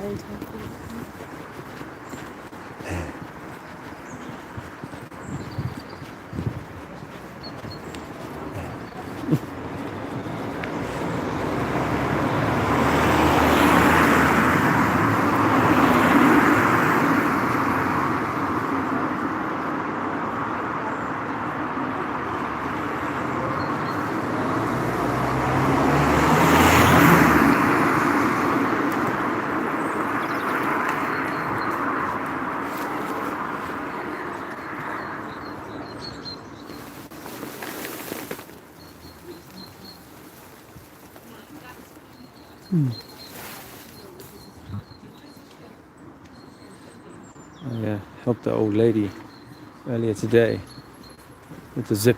I helped the old lady earlier today with the zip.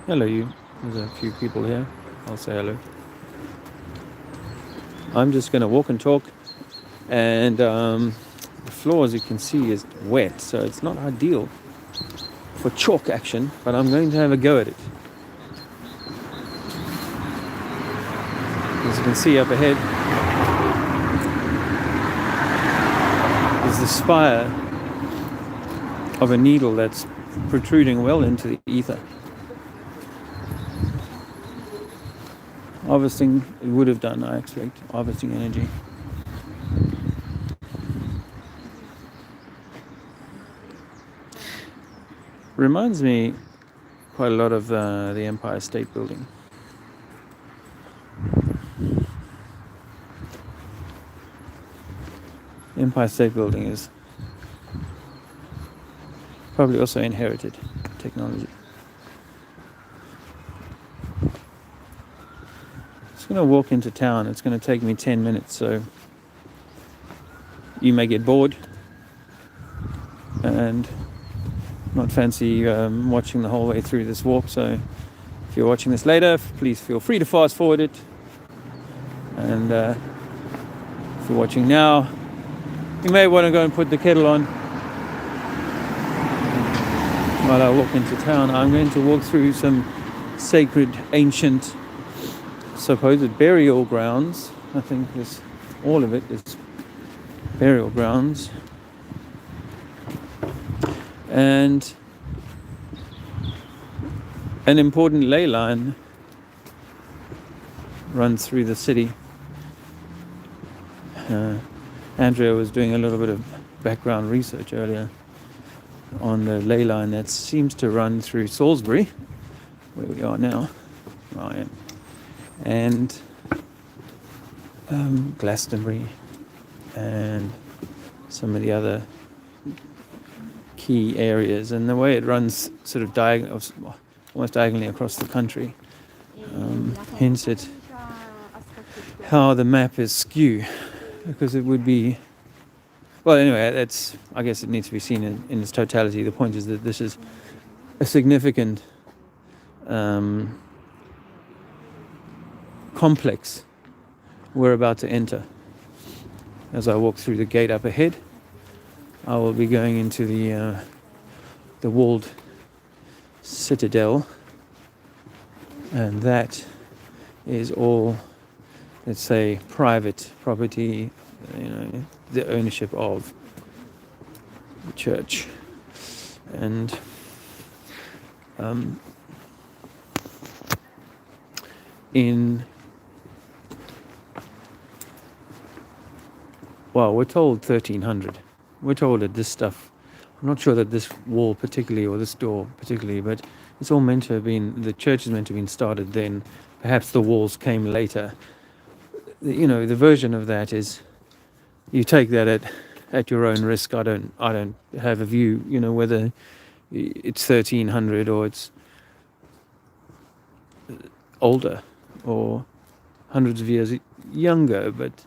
Hello, you. There's a few people here. I'll say hello. I'm just going to walk and talk, and the floor, as you can see, is wet, so it's not ideal for chalk action, but I'm going to have a go at it. As you can see up ahead is the spire of a needle that's protruding well into the ether. Harvesting, it would have done, I expect, harvesting energy. Reminds me quite a lot of the Empire State Building. The Empire State Building is probably also inherited technology. I'm going to walk into town. It's going to take me 10 minutes, so you may get bored and not fancy watching the whole way through this walk. So if you're watching this later, please feel free to fast forward it. And if you're watching now, you may want to go and put the kettle on while I walk into town. I'm going to walk through some sacred, ancient, supposed burial grounds. I think all of it is burial grounds. And an important ley line runs through the city. Andrea was doing a little bit of background research earlier on the ley line that seems to run through Salisbury, where we are now, where I am, and Glastonbury, and some of the other key areas, and the way it runs sort of almost diagonally across the country hints at how the map is skew, because it would be, well, anyway, I guess it needs to be seen in its totality. The point is that this is a significant complex we're about to enter. As I walk through the gate up ahead, I will be going into the walled citadel, and that is all, let's say, private property, the ownership of the church. And we're told 1300. We're told that this stuff, I'm not sure that this wall particularly, or this door particularly, but it's all meant to have been, the church is meant to have been started then. Perhaps the walls came later. The version of that is you take that at your own risk. I don't have a view, whether it's 1300 or it's older or hundreds of years younger, but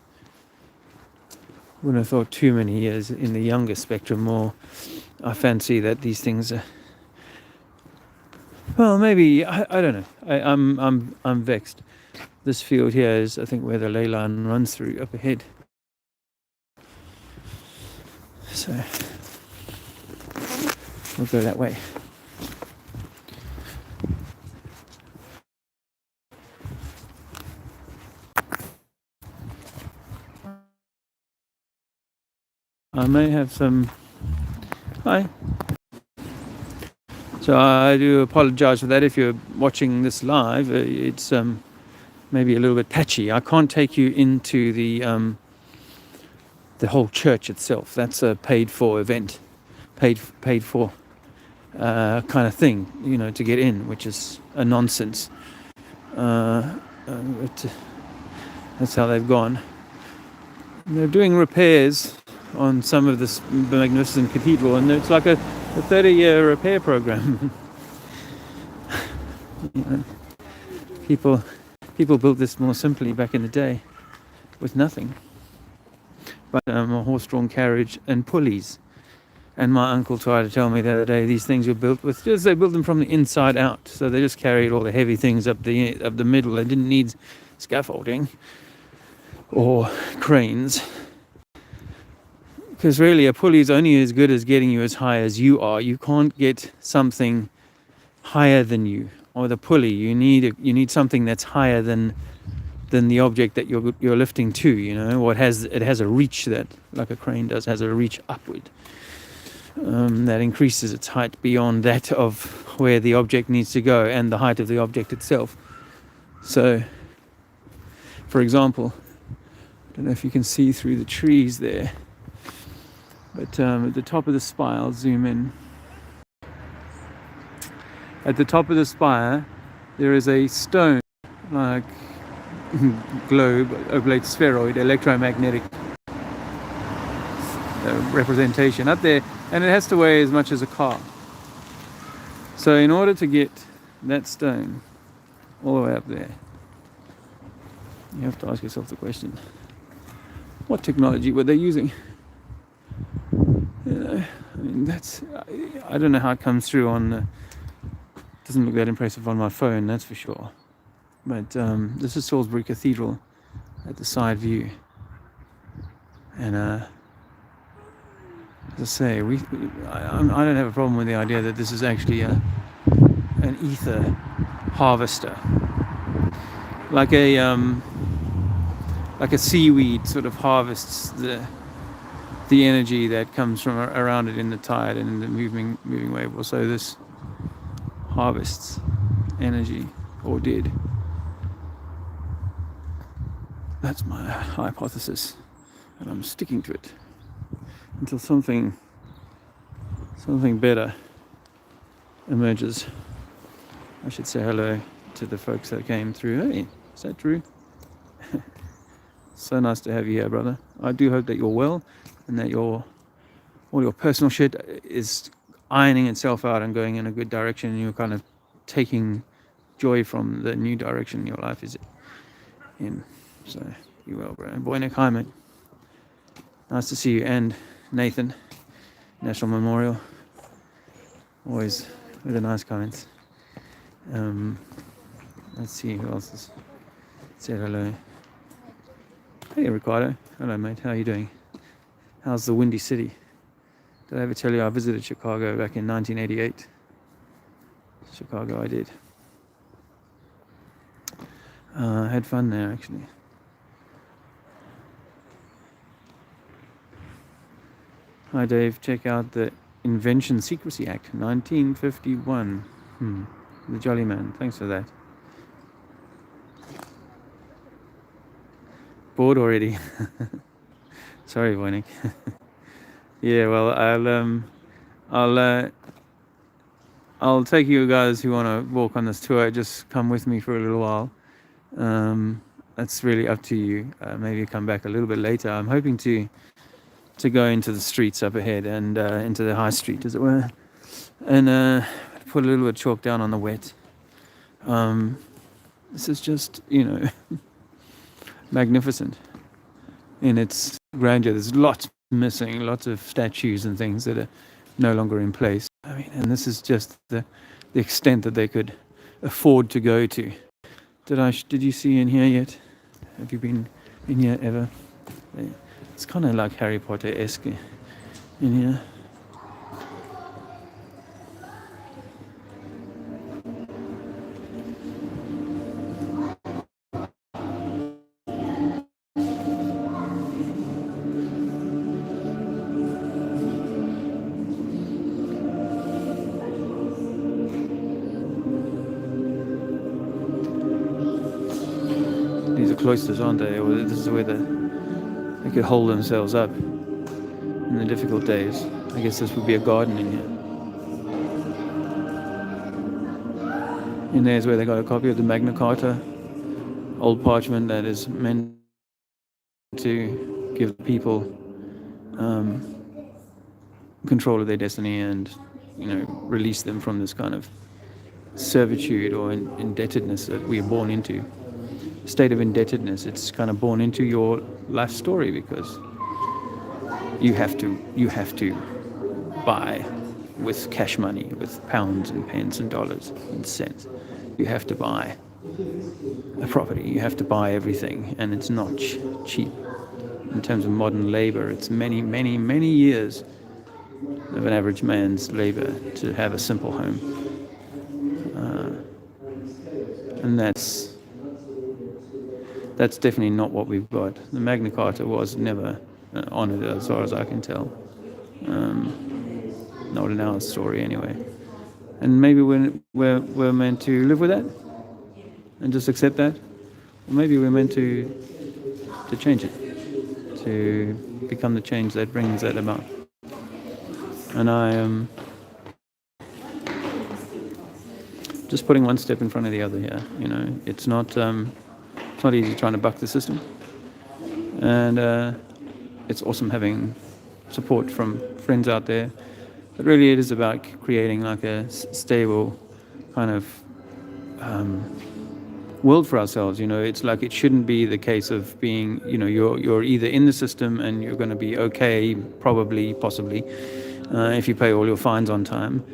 wouldn't have thought too many years in the younger spectrum. More, I fancy that these things are, well, maybe I don't know. I'm vexed. This field here is, I think, where the ley line runs through up ahead. So we'll go that way. I may have some. Hi. So I do apologise for that. If you're watching this live, it's maybe a little bit patchy. I can't take you into the whole church itself. That's a paid-for event, paid for kind of thing, to get in, which is a nonsense. But that's how they've gone. They're doing repairs on some of this magnificent cathedral, and it's like a 30-year repair program. People built this more simply back in the day, with nothing but a horse-drawn carriage and pulleys. And my uncle tried to tell me the other day these things were built with they built them from the inside out, so they just carried all the heavy things up the middle. They didn't need scaffolding or cranes. Because really, a pulley is only as good as getting you as high as you are. You can't get something higher than you. Or the pulley, you need something that's higher than the object that you're lifting to. Or it has a reach that, like a crane does, has a reach upward. That increases its height beyond that of where the object needs to go and the height of the object itself. So, for example, I don't know if you can see through the trees there. But at the top of the spire, I'll zoom in. At the top of the spire, there is a stone, like globe, oblate spheroid, electromagnetic representation up there, and it has to weigh as much as a car. So in order to get that stone all the way up there, you have to ask yourself the question, what technology were they using? I don't know how it comes through on doesn't look that impressive on my phone, that's for sure. But this is Salisbury Cathedral at the side view. And as I say, I don't have a problem with the idea that this is actually an ether harvester. Like a seaweed sort of harvests the energy that comes from around it in the tide and in the moving wave. Also, this harvests energy, or did. That's my hypothesis, and I'm sticking to it until something better emerges. I should say hello to the folks that came through. Hey, is that true? So nice to have you here, brother. I do hope that you're well, and that all your personal shit is ironing itself out and going in a good direction, and you're kind of taking joy from the new direction your life is in. So, be well, bro. Boynik, hi, mate. Nice to see you. And Nathan, National Memorial. Always with the nice comments. Let's see who else has said hello. Hey, Ricardo. Hello, mate. How are you doing? How's the Windy City? Did I ever tell you I visited Chicago back in 1988? Chicago, I did. I had fun there, actually. Hi, Dave. Check out the Invention Secrecy Act, 1951. The Jolly Man. Thanks for that. Bored already? Sorry, Boynik. Yeah, well, I'll take you guys who want to walk on this tour. Just come with me for a little while. That's really up to you. Maybe come back a little bit later. I'm hoping to go into the streets up ahead and into the high street, as it were, and put a little bit of chalk down on the wet. This is just, magnificent in its grandeur. There's lots missing, lots of statues and things that are no longer in place. I mean, and this is just the extent that they could afford to go to. Did you see in here yet? Have you been in here ever? It's kind of like Harry Potter-esque in here. cloisters, aren't they? Or this is where they could hold themselves up in the difficult days. I guess this would be a garden in here. In there's where they got a copy of the Magna Carta, old parchment that is meant to give people control of their destiny and, release them from this kind of servitude or indebtedness that we are born into. State of indebtedness. It's kind of born into your life story because you have to buy with cash money, with pounds and pence and dollars and cents. You have to buy a property. You have to buy everything, and it's not cheap. In terms of modern labor, it's many, many, many years of an average man's labor to have a simple home. And that's definitely not what we've got. The Magna Carta was never honoured, as far as I can tell. Not in our story, anyway. And maybe we're meant to live with that and just accept that. Or maybe we're meant to change it, to become the change that brings that about. And I am just putting one step in front of the other here. It's not easy trying to buck the system, and it's awesome having support from friends out there. But really, it is about creating like a stable kind of world for ourselves. It's like it shouldn't be the case of being, you're either in the system and you're going to be okay, probably, possibly, if you pay all your fines on time,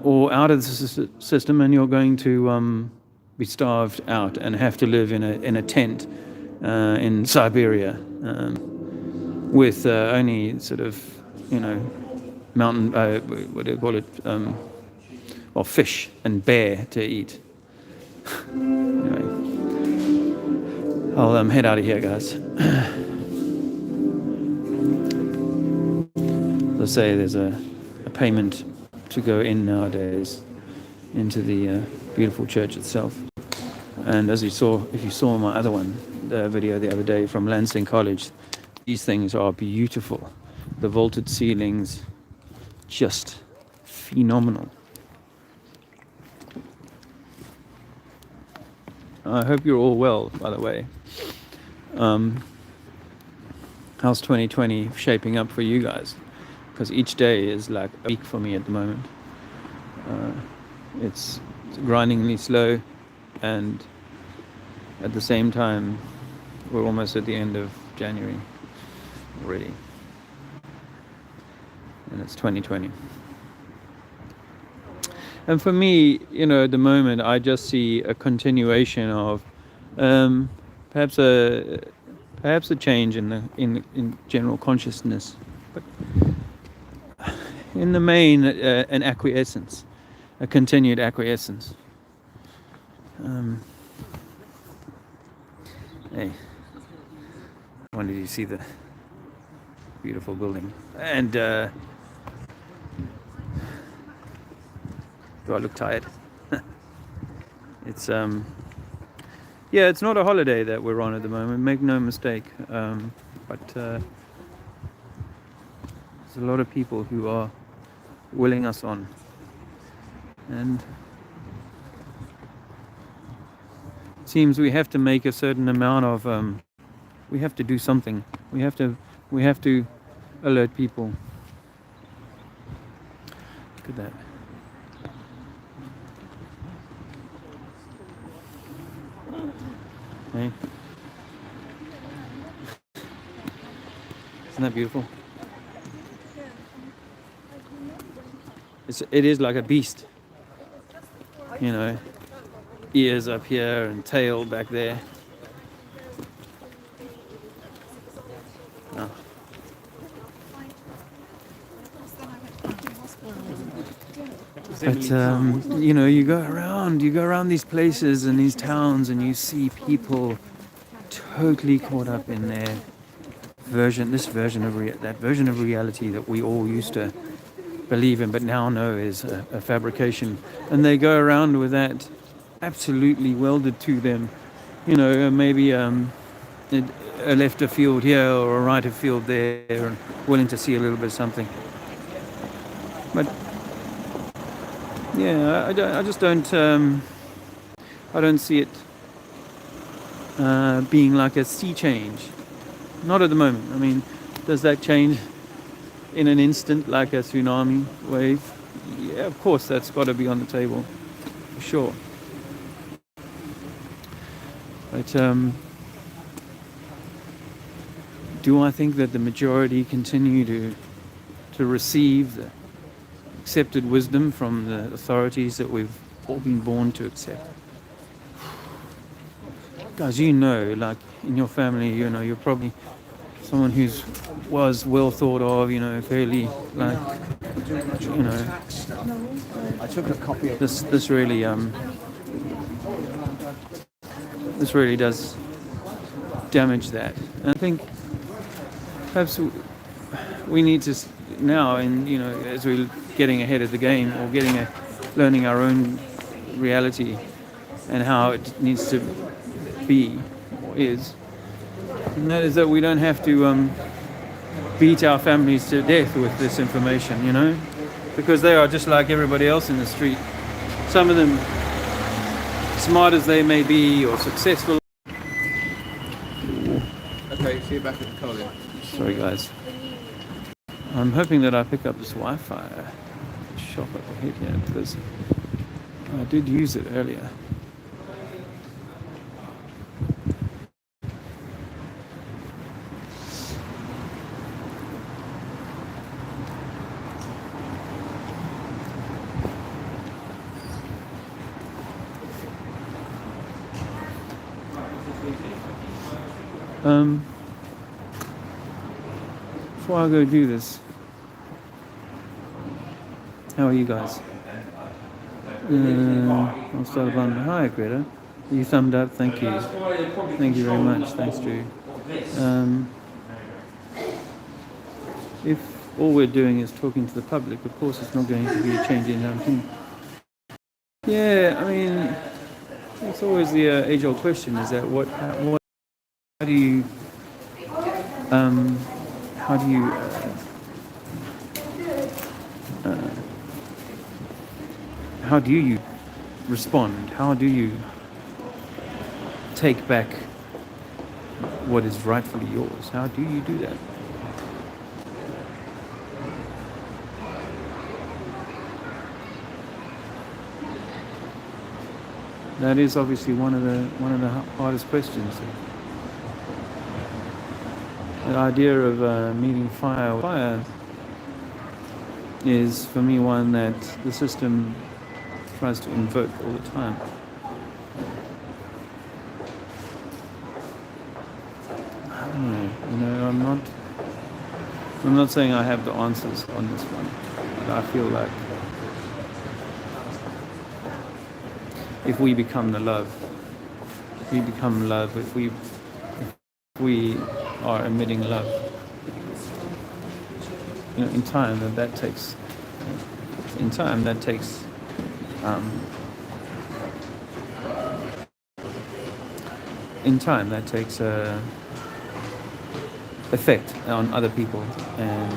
or out of the system and you're going to be starved out and have to live in a tent in Siberia with only sort of, mountain, what do you call it, or fish and bear to eat. Anyway, I'll head out of here, guys. As I say, there's a payment to go in nowadays into the beautiful church itself. And as if you saw my other one, the video the other day from Lansing College, these things are beautiful. The vaulted ceilings, just phenomenal. I hope you're all well, by the way. How's 2020 shaping up for you guys? Because each day is like a week for me at the moment. It's grindingly slow, and at the same time, we're almost at the end of January already. And it's 2020. And for me, at the moment, I just see a continuation of perhaps a change in general consciousness, but in the main, an acquiescence, a continued acquiescence. Hey, I wonder if you see the beautiful building. And do I look tired? It's it's not a holiday that we're on at the moment, make no mistake. But there's a lot of people who are willing us on. And it seems we have to make a certain amount of we have to do something. We have to alert people. Look at that. Hey. Isn't that beautiful? It is like a beast. Ears up here and tail back there. Oh. But you go around these places and these towns, and you see people totally caught up in their that version of reality that we all used to believe in, but now know is a fabrication. And they go around with that absolutely welded to them maybe a left of field here or a right of field there, and willing to see a little bit of something. But yeah, I just don't. I don't see it being like a sea change. Not at the moment. I mean, does that change in an instant like a tsunami wave? Yeah, of course, that's got to be on the table, for sure. But do I think that the majority continue to receive the accepted wisdom from the authorities that we've all been born to accept? Guys, like in your family, you're probably someone who's was well thought of, fairly like, I took a copy of this really does damage that. And I think perhaps we need to now, as we're getting ahead of the game or learning our own reality and how it needs to be or is, and that is that we don't have to beat our families to death with this information, because they are just like everybody else in the street. Some of them, smart as they may be or successful. Okay, see you back at the college. Sorry guys. I'm hoping that I pick up this Wi-Fi shop up ahead here, because I did use it earlier. Before I go do this, how are you guys? I'll start a button. Hi, Greta. You thumbed up. Thank you. Thank you very much. Thanks, Drew. If all we're doing is talking to the public, of course it's not going to be a change in anything. Yeah, I mean, it's always the age-old question: is that how do you how do you respond? How do you take back what is rightfully yours? How do you do that? That is obviously one of the hardest questions. The idea of meeting fire with fire is, for me, one that the system tries to invoke all the time. I don't know. I'm not saying I have the answers on this one, but I feel like if we become the love, if we are emitting love, in time that takes effect on other people. And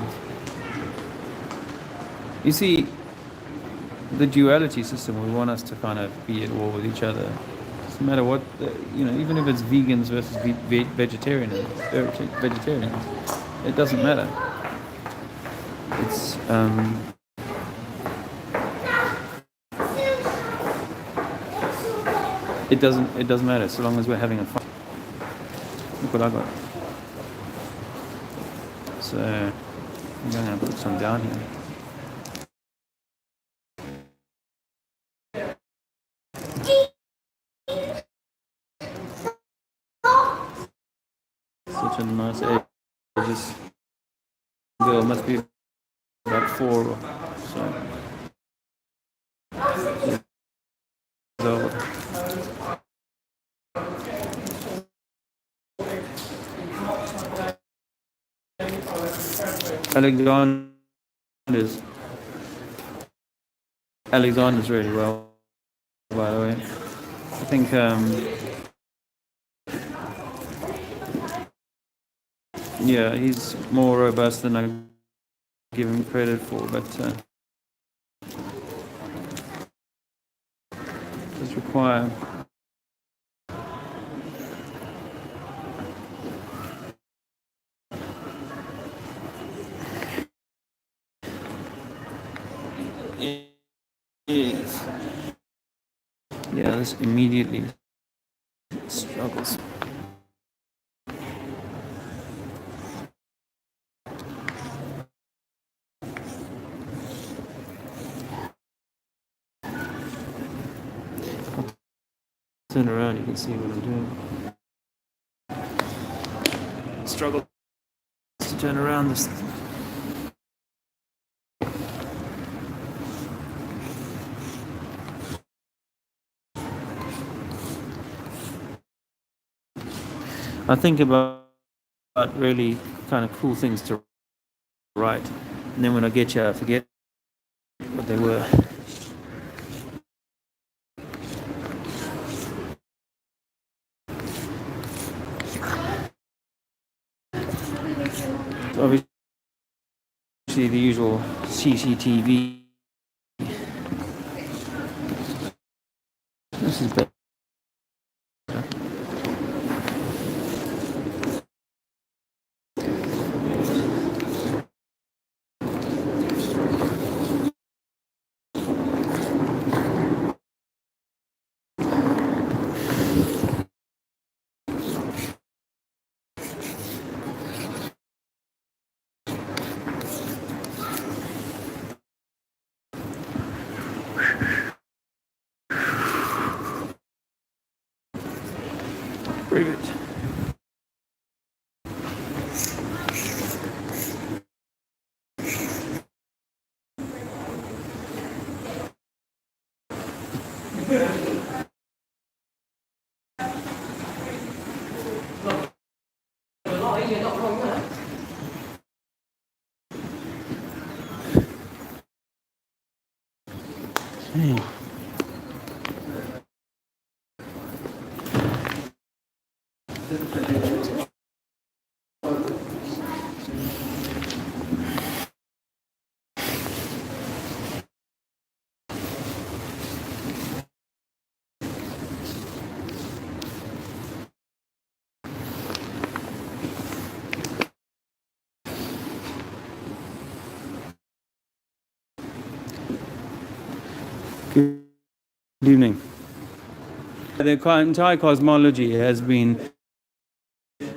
you see, the duality system, we want us to kind of be at war with each other. No matter what, even if it's vegans versus vegetarians, it doesn't matter. It's it doesn't matter so long as we're having a fun. Look what I got. So I'm going to put some down here. Such a nice age. This girl must be about 4 or so. So Alexander's really well, by the way. I think Yeah, he's more robust than I give him credit for, but does require. Yes. Yeah, this immediately struggles. Turn around, you can see what I'm doing. Struggle to turn around this. I think about really kind of cool things to write, and then when I get here, I forget what they were. Obviously, the usual CCTV. This is better. Very good. Hey. Good evening. The entire cosmology has been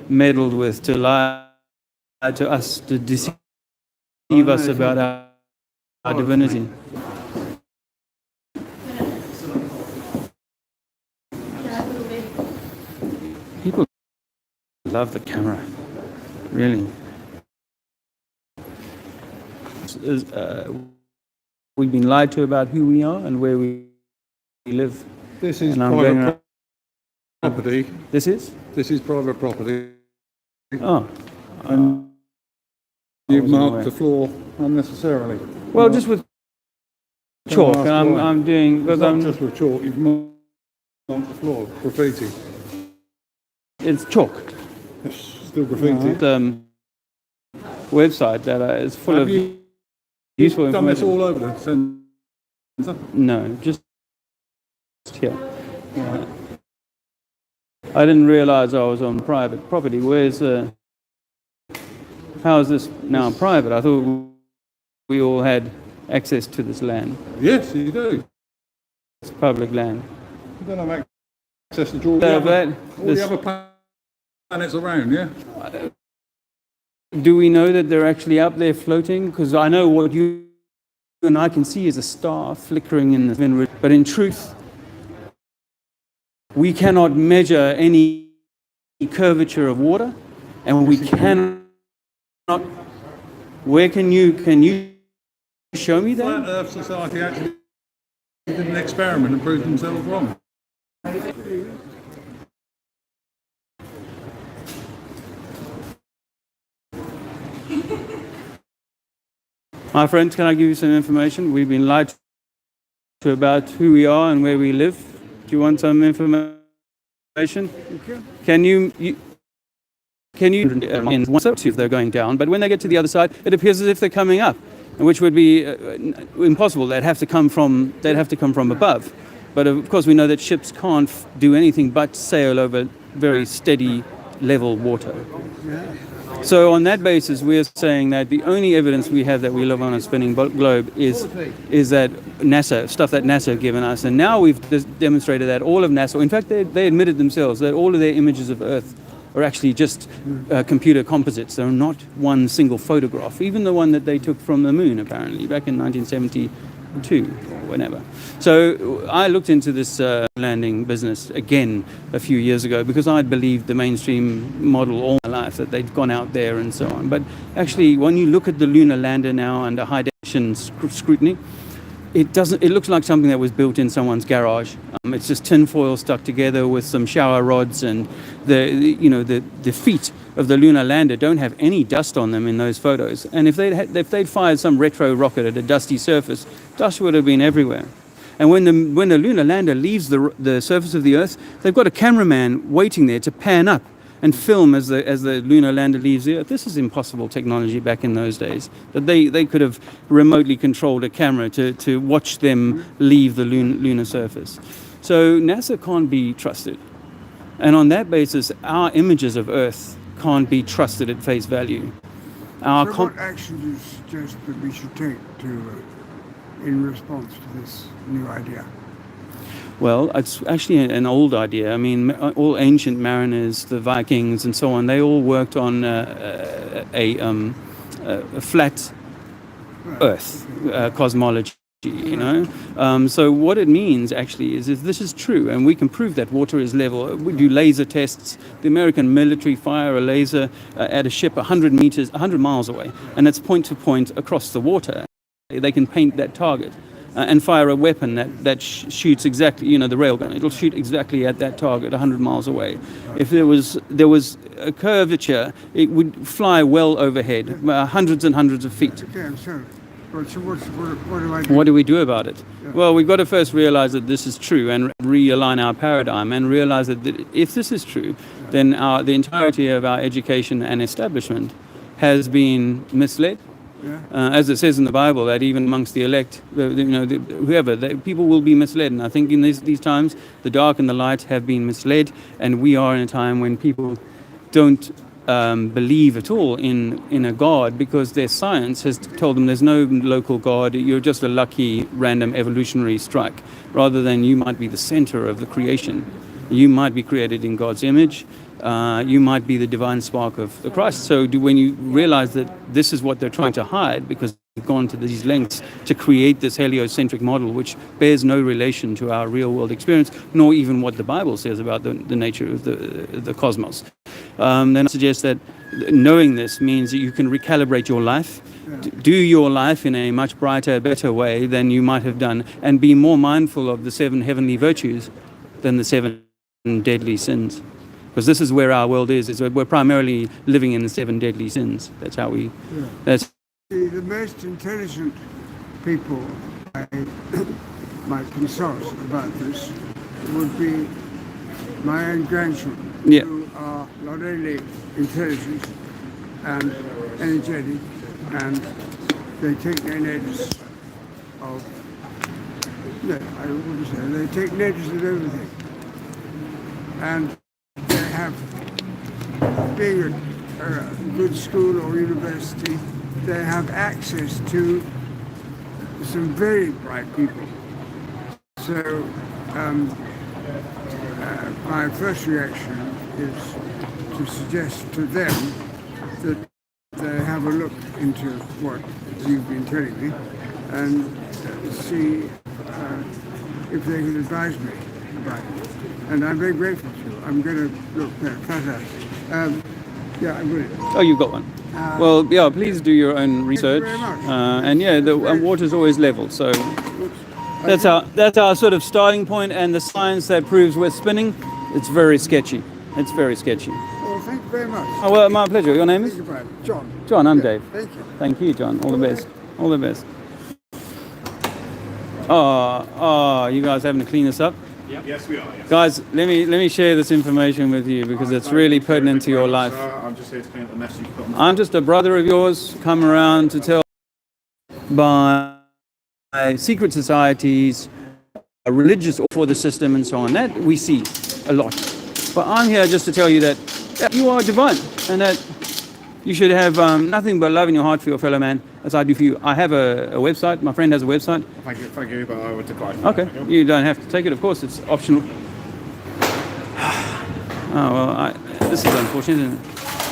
meddled with to lie to us, to deceive us about our divinity. People love the camera, really. We've been lied to about who we are and where we live. This is And I'm private going property. This is? This is private property. Oh. And you've wasn't marked aware. the floor unnecessarily. Well, just with chalk, and I'm doing, It's because not just with chalk, you've marked the floor, graffiti. it's chalk. It's still graffiti. Website that is full Have of you useful done this information. all over the centre? No, just here. I didn't realize I was on private property. How is this now private? I thought we all had access to this land. Yes, you do. It's public land. You don't have access to all So the other planets around, yeah? do we know that they're actually up there floating? Because I know what you and I can see is a star flickering in the wind, but in truth, we cannot measure any curvature of water, and we cannot. Where can you show me Flat that? Earth Society actually did an experiment and proved themselves wrong. My friends, can I give you some information? We've been lied to about who we are and where we live. Do you want some information? Can you can you in one side if they're going down, but when they get to the other side, it appears as if they're coming up, which would be impossible. They'd have to come from above. But of course, we know that ships can't do anything but sail over very steady, level water. So on that basis, we're saying that the only evidence we have that we live on a spinning globe is that stuff that NASA have given us. And now we've demonstrated that all of NASA, in fact, they admitted themselves that all of their images of Earth are actually just computer composites. They're not one single photograph, even the one that they took from the moon, apparently, back in 1972 or whenever. So I looked into this landing business again a few years ago because I'd believed the mainstream model all my life, that they'd gone out there and so on. But actually, when you look at the lunar lander now under high definition scrutiny, it looks like something that was built in someone's garage. It's just tin foil stuck together with some shower rods, and the feet of the lunar lander don't have any dust on them in those photos. And if they'd fired some retro rocket at a dusty surface, dust would have been everywhere. And when the lunar lander leaves the surface of the Earth, they've got a cameraman waiting there to pan up and film as the lunar lander leaves the Earth. This is impossible technology back in those days. That they could have remotely controlled a camera to watch them leave the lunar surface. So NASA can't be trusted. And on that basis, our images of Earth can't be trusted at face value. So what action do you suggest that we should take in response to this new idea? Well, it's actually an old idea. I mean, all ancient mariners, the Vikings and so on, they all worked on a flat Earth cosmology, you know. So what it means actually is if this is true, and we can prove that water is level. We do laser tests. The American military fire a laser at a ship 100 miles away, and it's point to point across the water. They can paint that target. And fire a weapon that shoots exactly, the railgun. It'll shoot exactly at that target 100 miles away. If there was a curvature, it would fly well overhead, hundreds and hundreds of feet. Okay, I'm sorry. So what do I do? What do we do about it? Yeah. Well, we've got to first realize that this is true and realign our paradigm and realize that if this is true, then the entirety of our education and establishment has been misled. Yeah. As it says in the Bible, that even amongst the elect, people will be misled. And I think in these times, the dark and the light have been misled, and we are in a time when people don't believe at all in a God because their science has told them there's no local God. You're just a lucky random evolutionary strike, rather than you might be the center of the creation. You might be created in God's image. You might be the divine spark of the Christ. So when you realize that this is what they're trying to hide, because they've gone to these lengths to create this heliocentric model, which bears no relation to our real world experience, nor even what the Bible says about the nature of the cosmos, then I suggest that knowing this means that you can recalibrate your life, do your life in a much brighter, better way than you might have done, and be more mindful of the 7 heavenly virtues than the 7 deadly sins. Because this is where our world is we're primarily living in the 7 deadly sins. That's how we... Yeah. That's the most intelligent people I might consult about this would be my own grandchildren, who are not only intelligent and energetic, and they take no notice of... No, I wouldn't say. They take notice of everything. And being a good school or university, they have access to some very bright people. So my first reaction is to suggest to them that they have a look into what you've been telling me and see if they can advise me about it. And I'm very grateful to you. I'm going to look that up. Yeah, I will. Oh, you've got one. Well, yeah, please do your own research. Thank you very much. And yeah, the water's always level. So that's our sort of starting point, and the science that proves we're spinning, it's very sketchy. It's very sketchy. Well, thank you very much. Oh, well, my pleasure. Your name is? John. John, I'm Dave. Thank you. Thank you, John. All the best. All the best. Oh, you guys having to clean this up? Yes, we are. Yes. Guys, let me share this information with you because it's really pertinent to your life. I'm just here to clean up the mess you've put on. I'm just a brother of yours, come around to tell by secret societies, religious for the system and so on. That we see a lot. But I'm here just to tell you that you are divine and that you should have nothing but love in your heart for your fellow man, as I do for you. I have a website. My friend has a website. Thank you, but I would decline. Okay, you don't have to take it. Of course, it's optional. Oh, well, this is unfortunate, isn't it?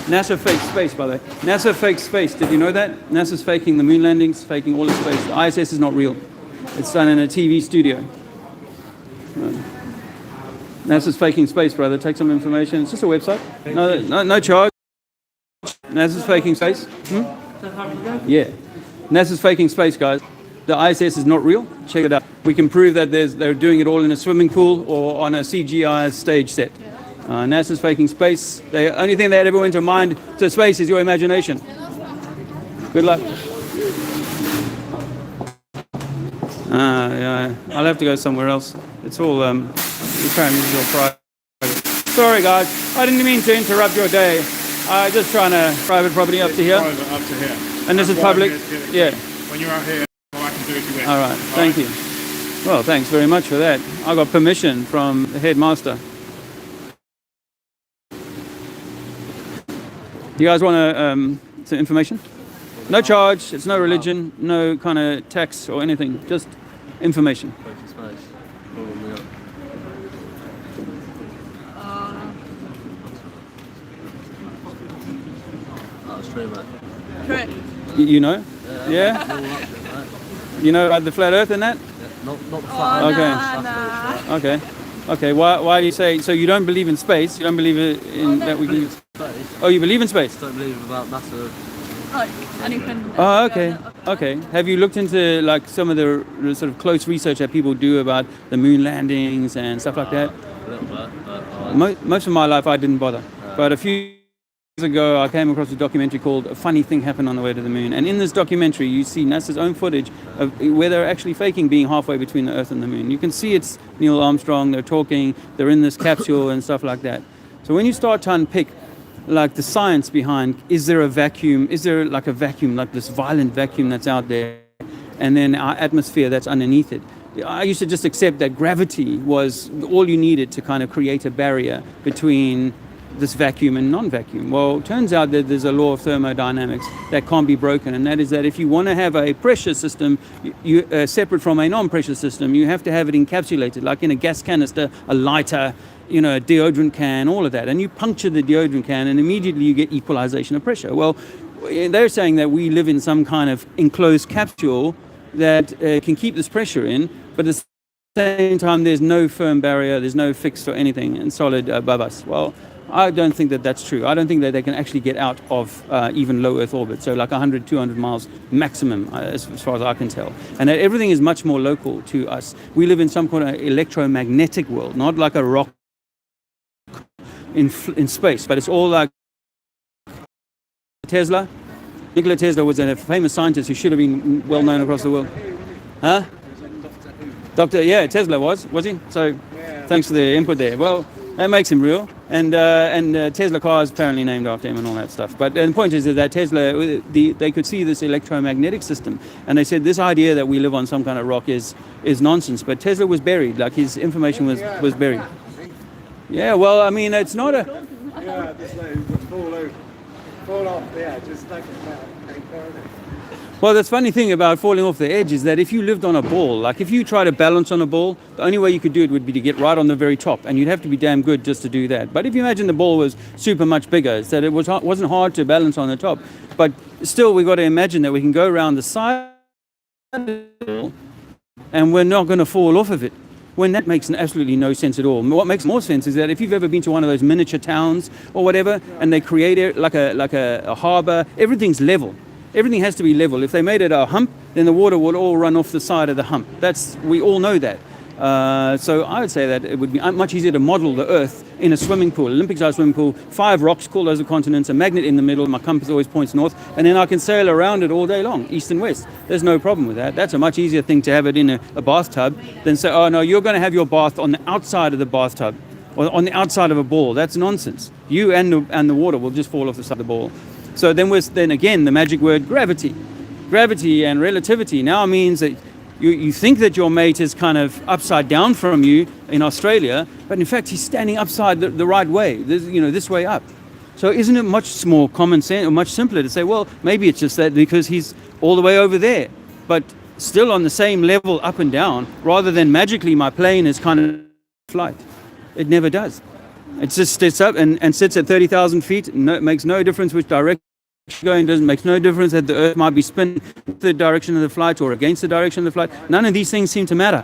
NASA fakes space, by the way. NASA fakes space. Did you know that? NASA's faking the moon landings, faking all the space. The ISS is not real. It's done in a TV studio. NASA's faking space, brother. Take some information. It's just a website. No charge. NASA's faking space. Yeah. NASA's faking space, guys. The ISS is not real. Check it out. We can prove that they're doing it all in a swimming pool or on a CGI stage set. NASA's faking space. The only thing that ever went to mind to space is your imagination. Good luck. Yeah, I'll have to go somewhere else. It's all apparently this is all private. Sorry, guys. I didn't mean to interrupt your day. I'm just trying to private property up to here. Private up to here. And this is public. Yeah. When you're out here, all I can do is you wish. All right. Thank you. Well, thanks very much for that. I got permission from the headmaster. You guys want some information? No charge. It's no religion. No kind of tax or anything. Just information. Correct. You know? Yeah? You know about the flat earth and that? Not the flat. Okay. Nah. Okay. Why do you say so? You don't believe in space? You don't believe in that we can? Space. Oh, you believe in space? Don't believe about NASA. Oh, okay. Okay. Have you looked into like some of the sort of close research that people do about the moon landings and stuff like that? A little bit, but Most of my life I didn't bother. But a few years ago I came across a documentary called A Funny Thing Happened on the Way to the Moon. And in this documentary you see NASA's own footage of where they're actually faking being halfway between the Earth and the Moon. You can see it's Neil Armstrong, they're talking, they're in this capsule and stuff like that. So when you start to unpick like the science behind, is there a vacuum, is there like a vacuum, like this violent vacuum that's out there, and then our atmosphere that's underneath it. I used to just accept that gravity was all you needed to kind of create a barrier between this vacuum and non-vacuum. Well, it turns out that there's a law of thermodynamics that can't be broken, and that is that if you want to have a pressure system you separate from a non-pressure system, you have to have it encapsulated, like in a gas canister, a lighter, a deodorant can, all of that. And you puncture the deodorant can and immediately you get equalization of pressure. Well, they're saying that we live in some kind of enclosed capsule that can keep this pressure in, but at the same time there's no firm barrier, there's no fixed or anything and solid above us. Well, I don't think that that's true. I don't think that they can actually get out of even low Earth orbit, so like 100, 200 miles maximum, as far as I can tell. And that everything is much more local to us. We live in some kind of electromagnetic world, not like a rock in space, but it's all like Tesla. Nikola Tesla was a famous scientist who should have been well known across the world. Huh? Doctor, yeah, Tesla was he? So thanks for the input there. Well, that makes him real. And Tesla cars apparently named after him and all that stuff. But the point is that Tesla, they could see this electromagnetic system, and they said this idea that we live on some kind of rock is nonsense. But Tesla was buried, like his information was buried. Yeah, well, I mean, it's not a... Yeah, just like fall off the edge. It's like Well, the funny thing about falling off the edge is that if you lived on a ball, like if you try to balance on a ball, the only way you could do it would be to get right on the very top, and you'd have to be damn good just to do that. But if you imagine the ball was super much bigger, it's that it wasn't hard to balance on the top. But still, we've got to imagine that we can go around the side of the ball, and we're not going to fall off of it. When that makes absolutely no sense at all. What makes more sense is that if you've ever been to one of those miniature towns or whatever, and they create it like a harbour, everything's level. Everything has to be level. If they made it a hump, then the water would all run off the side of the hump. We all know that. So I would say that it would be much easier to model the Earth in a swimming pool, Olympic-sized swimming pool, 5 rocks, call those the continents, a magnet in the middle, my compass always points north, and then I can sail around it all day long, east and west. There's no problem with that. That's a much easier thing to have it in a bathtub than say, oh no, you're going to have your bath on the outside of the bathtub, or on the outside of a ball. That's nonsense. You and the water will just fall off the side of the ball. So then again, the magic word gravity. Gravity and relativity now means that you think that your mate is kind of upside down from you in Australia, but in fact he's standing upside the right way, this way up. So isn't it much more common sense, or much simpler to say, well, maybe it's just that because he's all the way over there, but still on the same level up and down, rather than magically my plane is kind of flight. It never does. It just sits up and sits at 30,000 feet. No, it makes no difference which direction going, doesn't make no difference that the Earth might be spinning the direction of the flight or against the direction of the flight. None of these things seem to matter.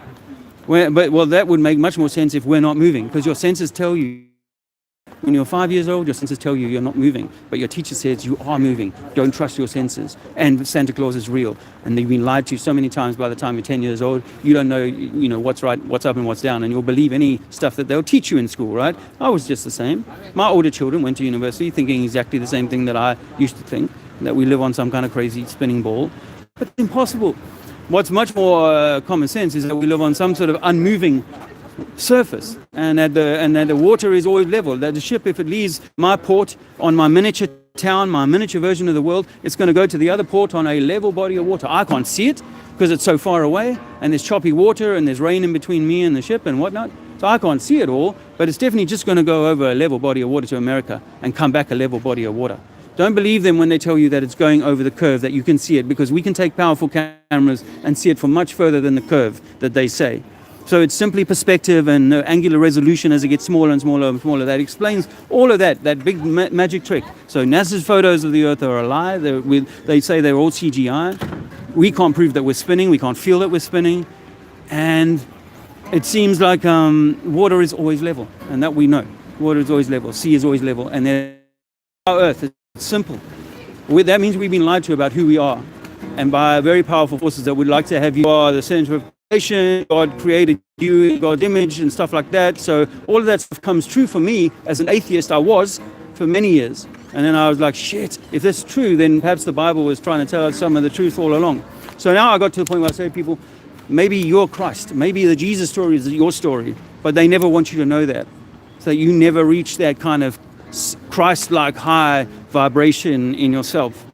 Well, that would make much more sense if we're not moving, because your senses tell you, when you're 5 years old, your senses tell you you're not moving, but your teacher says you are moving. Don't trust your senses. And Santa Claus is real. And they've been lied to so many times. By the time you're 10 years old, you don't know, what's right, what's up and what's down, and you'll believe any stuff that they'll teach you in school, right? I was just the same. My older children went to university thinking exactly the same thing that I used to think, that we live on some kind of crazy spinning ball. But it's impossible. What's much more common sense is that we live on some sort of unmoving surface, and that the water is always level, that the ship, if it leaves my port on my miniature town, my miniature version of the world, it's going to go to the other port on a level body of water. I can't see it because it's so far away, and there's choppy water, and there's rain in between me and the ship and whatnot, so I can't see it all, but it's definitely just going to go over a level body of water to America and come back a level body of water. Don't believe them when they tell you that it's going over the curve, that you can see it, because we can take powerful cameras and see it from much further than the curve that they say. So it's simply perspective and angular resolution as it gets smaller and smaller and smaller. That explains all of that big magic trick. So NASA's photos of the Earth are a lie. They say they're all CGI. We can't prove that we're spinning. We can't feel that we're spinning. And it seems like water is always level, and that we know. Water is always level. Sea is always level. And then our Earth is simple. That means we've been lied to about who we are. And by very powerful forces that would like to have you are the center of God created you in God's image and stuff like that. So all of that stuff comes true for me as an atheist. I was for many years, and then I was like, shit, if that's true, then perhaps the Bible was trying to tell us some of the truth all along. So now I got to the point where I say to people, maybe you're Christ, maybe the Jesus story is your story, but they never want you to know that, so you never reach that kind of Christ-like high vibration in yourself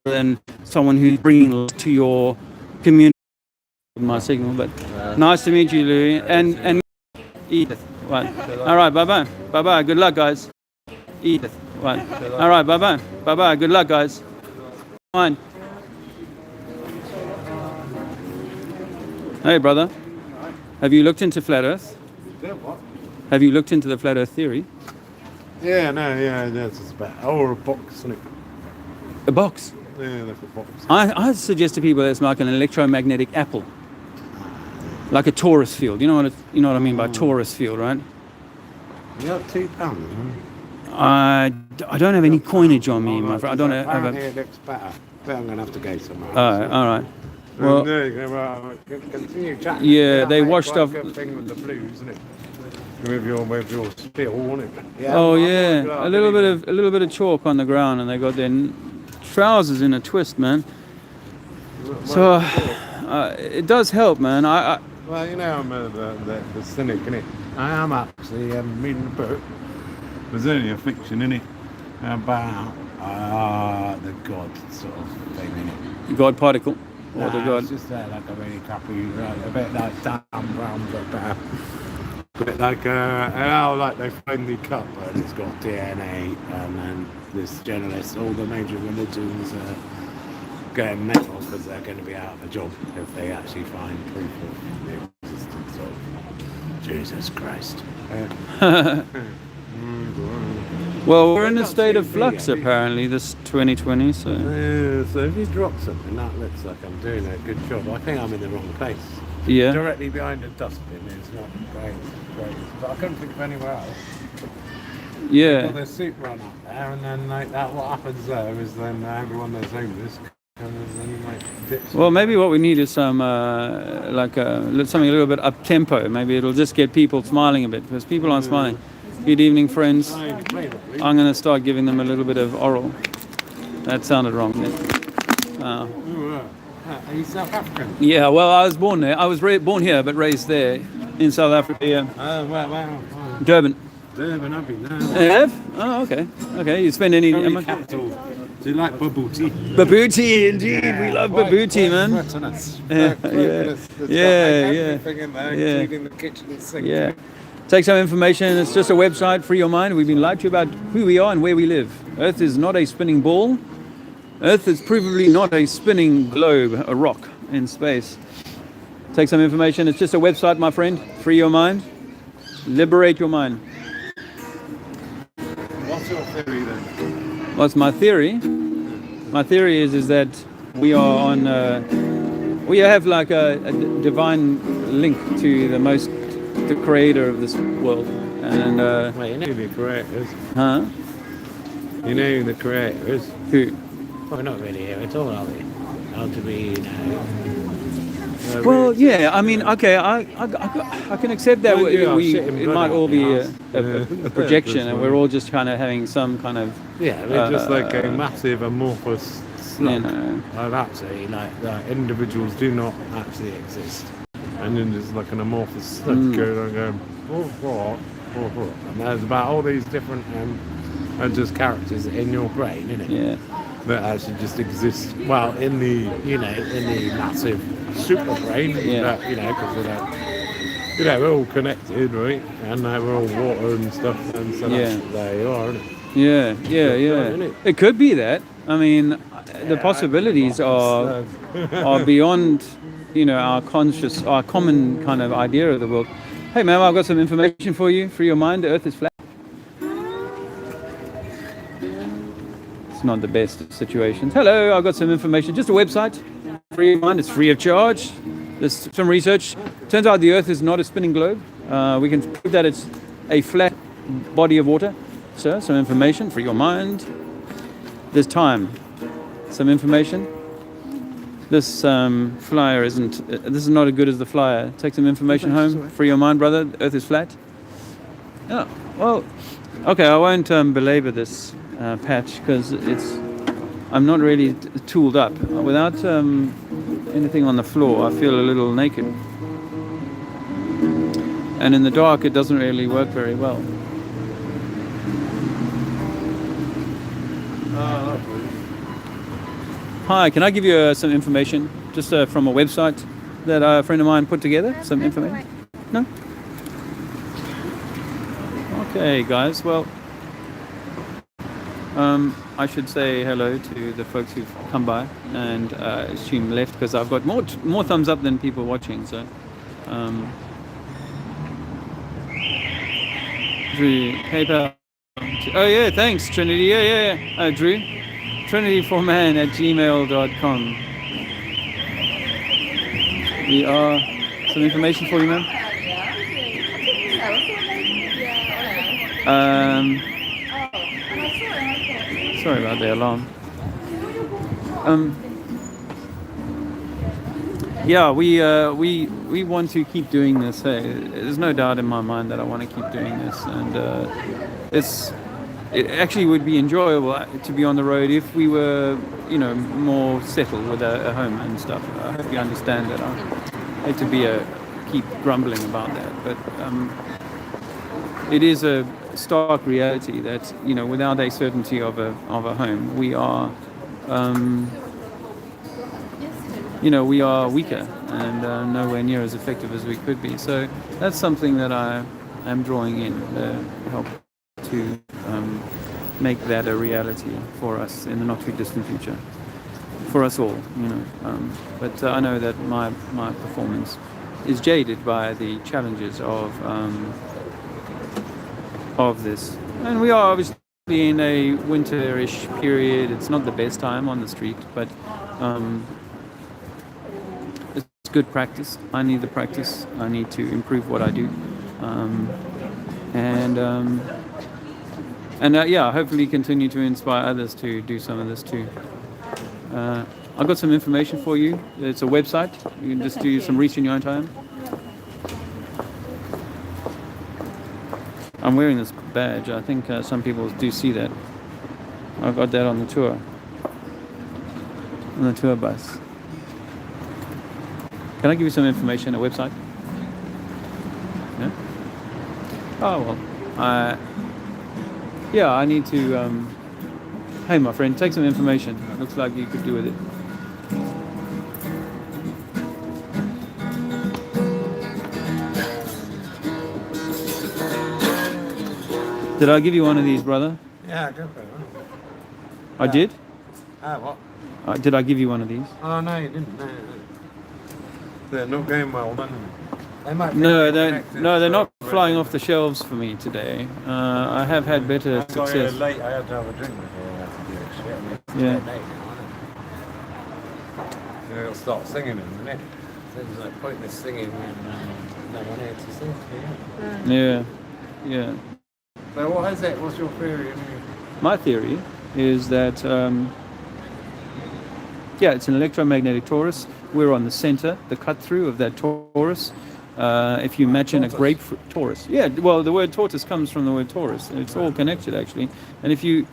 than someone who's bringing to your community. My signal, but nice to meet you, Louis, and Edith. Right. All right, bye. Good luck, guys. Edith. Right. All right, bye. Good luck, guys. Fine. Hey, brother. Have you looked into flat Earth? What? Have you looked into the flat Earth theory? Yeah, it's about a box, isn't it? A box. Yeah, like a box. I suggest to people that it's like an electromagnetic apple. Like a torus field. You know what I mean by torus field, right? You got £2, man. I don't have any coinage on me, my friend. I don't have Apparently it looks better. But I'm going to have to go somewhere else. All right. Well, there you go. Continue chatting. Yeah, they washed off. Good thing with the blues, isn't it? With your spill, wasn't it? Yeah, Oh yeah, a little bit of chalk on the ground, and they got their trousers in a twist, man. So it does help, man. Well, I'm the cynic, innit? I am actually reading a book. There's only a fiction, innit? About the God sort of thing, innit? God particle, or the God. It's just like a really crappy, a bit like Dan Brown, but better. A bit like how like they finally cut, and it's got DNA, and then this journalist, all the major religions getting mental because they're going to be out of a job if they actually find proof of the existence of Jesus Christ. Well, we're in a state of flux apparently this 2020. So so if you drop something, that looks like I'm doing a good job. I think I'm in the wrong place. yeah. Directly behind a dustbin is not great, but I couldn't think of anywhere else. Yeah. Well, there's soup run up there, and then like that. What happens there is then everyone that's homeless comes and like Well, maybe what we need is some something a little bit up tempo. Maybe it'll just get people smiling a bit because people aren't smiling. Good evening, friends. I'm going to start giving them a little bit of oral. That sounded wrong. Are you South African? Yeah, well, I was born there. I was born here, but raised there in South Africa. Yeah. Wow. Durban. Durban, I've been there. You have? Oh, okay. Okay. You spend any? Only capital. Do you like bubble tea? Baboo tea, indeed. We love baboo tea, man. Yeah. Including the kitchen sink. Yeah. Take some information. It's just a website, Free Your Mind. We've been lied to about who we are and where we live. Earth is not a spinning ball. Earth is provably not a spinning globe, a rock in space. Take some information. It's just a website, my friend. Free your mind. Liberate your mind. What's your theory then? What's my theory? My theory is that we are on. We have like a divine link to the creator of this world. And Wait, you know who the creator is? huh? You know who the creator is? Who? Well, not really here at all, are we? How to be, Well, yeah. I mean, okay. I can accept that Well, yeah, it might all be a projection, and we're all just kind of having some kind of. Yeah, they're just like a massive amorphous slug. You know. Of actually, like individuals do not actually exist. And then there's like an amorphous slug going, what? And there's about all these different just characters in your brain, innit? Yeah. That actually just exist. Well, in the massive super brain. Yeah. Because we're all connected, right? And we're all water and stuff, and so that's there you are, isn't it? Yeah. It could be that. I mean, the possibilities are beyond, our common kind of idea of the world. Hey, man, I've got some information for you. Free your mind. The Earth is flat. It's not the best of situations. Hello, I've got some information. Just a website. Free your mind. It's free of charge. There's some research. Turns out the Earth is not a spinning globe. We can prove that it's a flat body of water. So, some information. Free your mind. There's time. Some information. This flyer isn't. This is not as good as the flyer. Take some information home. Free your mind, brother. The Earth is flat. Oh, well, okay. I won't belabor this patch because I'm not really tooled up. Without anything on the floor, I feel a little naked. And in the dark, it doesn't really work very well. Hi, can I give you some information just from a website that a friend of mine put together? Some information? No? Okay, guys. Well, I should say hello to the folks who've come by and assume left because I've got more thumbs up than people watching. So, Drew, PayPal. Oh yeah, thanks Trinity. Yeah. Drew. Trinityforman@gmail.com. We are some information for you, ma'am. Sorry about the alarm. Yeah, we want to keep doing this. There's no doubt in my mind that I want to keep doing this, and it actually would be enjoyable to be on the road if we were, more settled with a home and stuff. I hope you understand that. I hate to keep grumbling about that, but it is a stark reality that without a certainty of a home, we are we are weaker and nowhere near as effective as we could be. So that's something that I am drawing in help to make that a reality for us in the not too distant future, for us all, But I know that my performance is jaded by the challenges of this, and we are obviously in a winterish period. It's not the best time on the street, but it's good practice. I need the practice. I need to improve what I do, hopefully continue to inspire others to do some of this too. I've got some information for you. It's a website. You can just do some research in your own time. I'm wearing this badge. I think some people do see that. I got that on the tour. On the tour bus. Can I give you some information, a website? Yeah? Oh, well. Yeah, I need to... Hey, my friend, take some information. Looks like you could do with it. Did I give you one of these, brother? Yeah, go for it. I did? What? Did I give you one of these? Oh, no, you didn't. No. They're not going well, then. They might be They're not flying off the shelves for me today. I have had better I got here success. late. I had to have a drink before I had to do it. Yeah. It'll start singing in a minute. There's no pointless singing when no one here to sing to. Yeah. So what is it? What's your theory? My theory is that, it's an electromagnetic torus. We're on the center, the cut through of that torus. If you imagine a grapefruit torus. Yeah, well, the word tortoise comes from the word torus. It's all connected, actually. And if you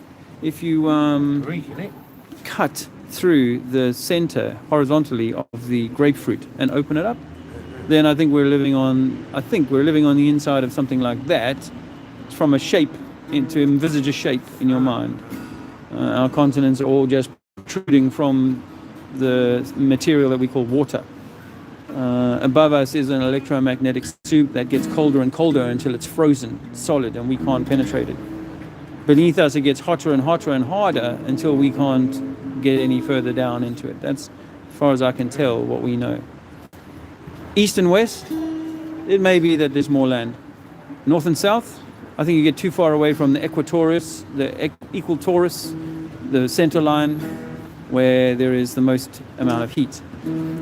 cut through the center horizontally of the grapefruit and open it up, then I think we're living on the inside of something like that. From a shape, to envisage a shape in your mind. Our continents are all just protruding from the material that we call water. Above us is an electromagnetic soup that gets colder and colder until it's frozen, solid, and we can't penetrate it. Beneath us, it gets hotter and hotter and harder until we can't get any further down into it. That's, as far as I can tell, what we know. East and west, it may be that there's more land. North and south, I think you get too far away from the equatorius, the equatorus, the center line, where there is the most amount of heat.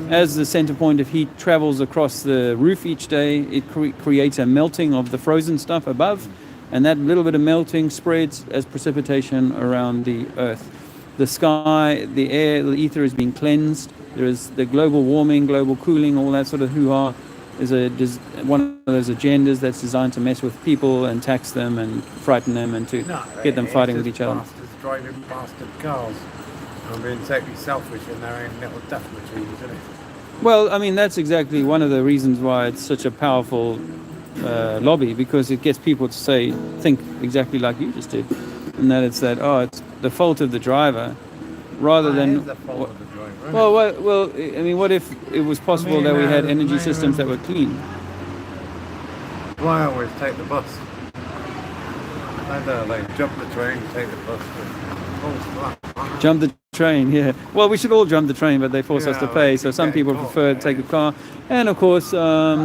As the center point of heat travels across the roof each day, it creates a melting of the frozen stuff above, and that little bit of melting spreads as precipitation around the earth. The sky, the air, the ether is being cleansed. There is the global warming, global cooling, all that sort of hoo-ha is one of those agendas that's designed to mess with people and tax them and frighten them and to get them fighting with each other. Bastards driving bastard cars and being totally selfish in their own little death machines, isn't it? Well, I mean, that's exactly one of the reasons why it's such a powerful lobby, because it gets people to think exactly like you just did, and that it's the fault of the driver rather than... It is the fault of the driver, isn't it? Well, I mean, what if it was possible that we had energy systems that were clean? Why always take the bus? They jump the train, take the bus. Jump the train, yeah. Well, we should all jump the train, but they force us to pay, so some people prefer to take a car. And of course, I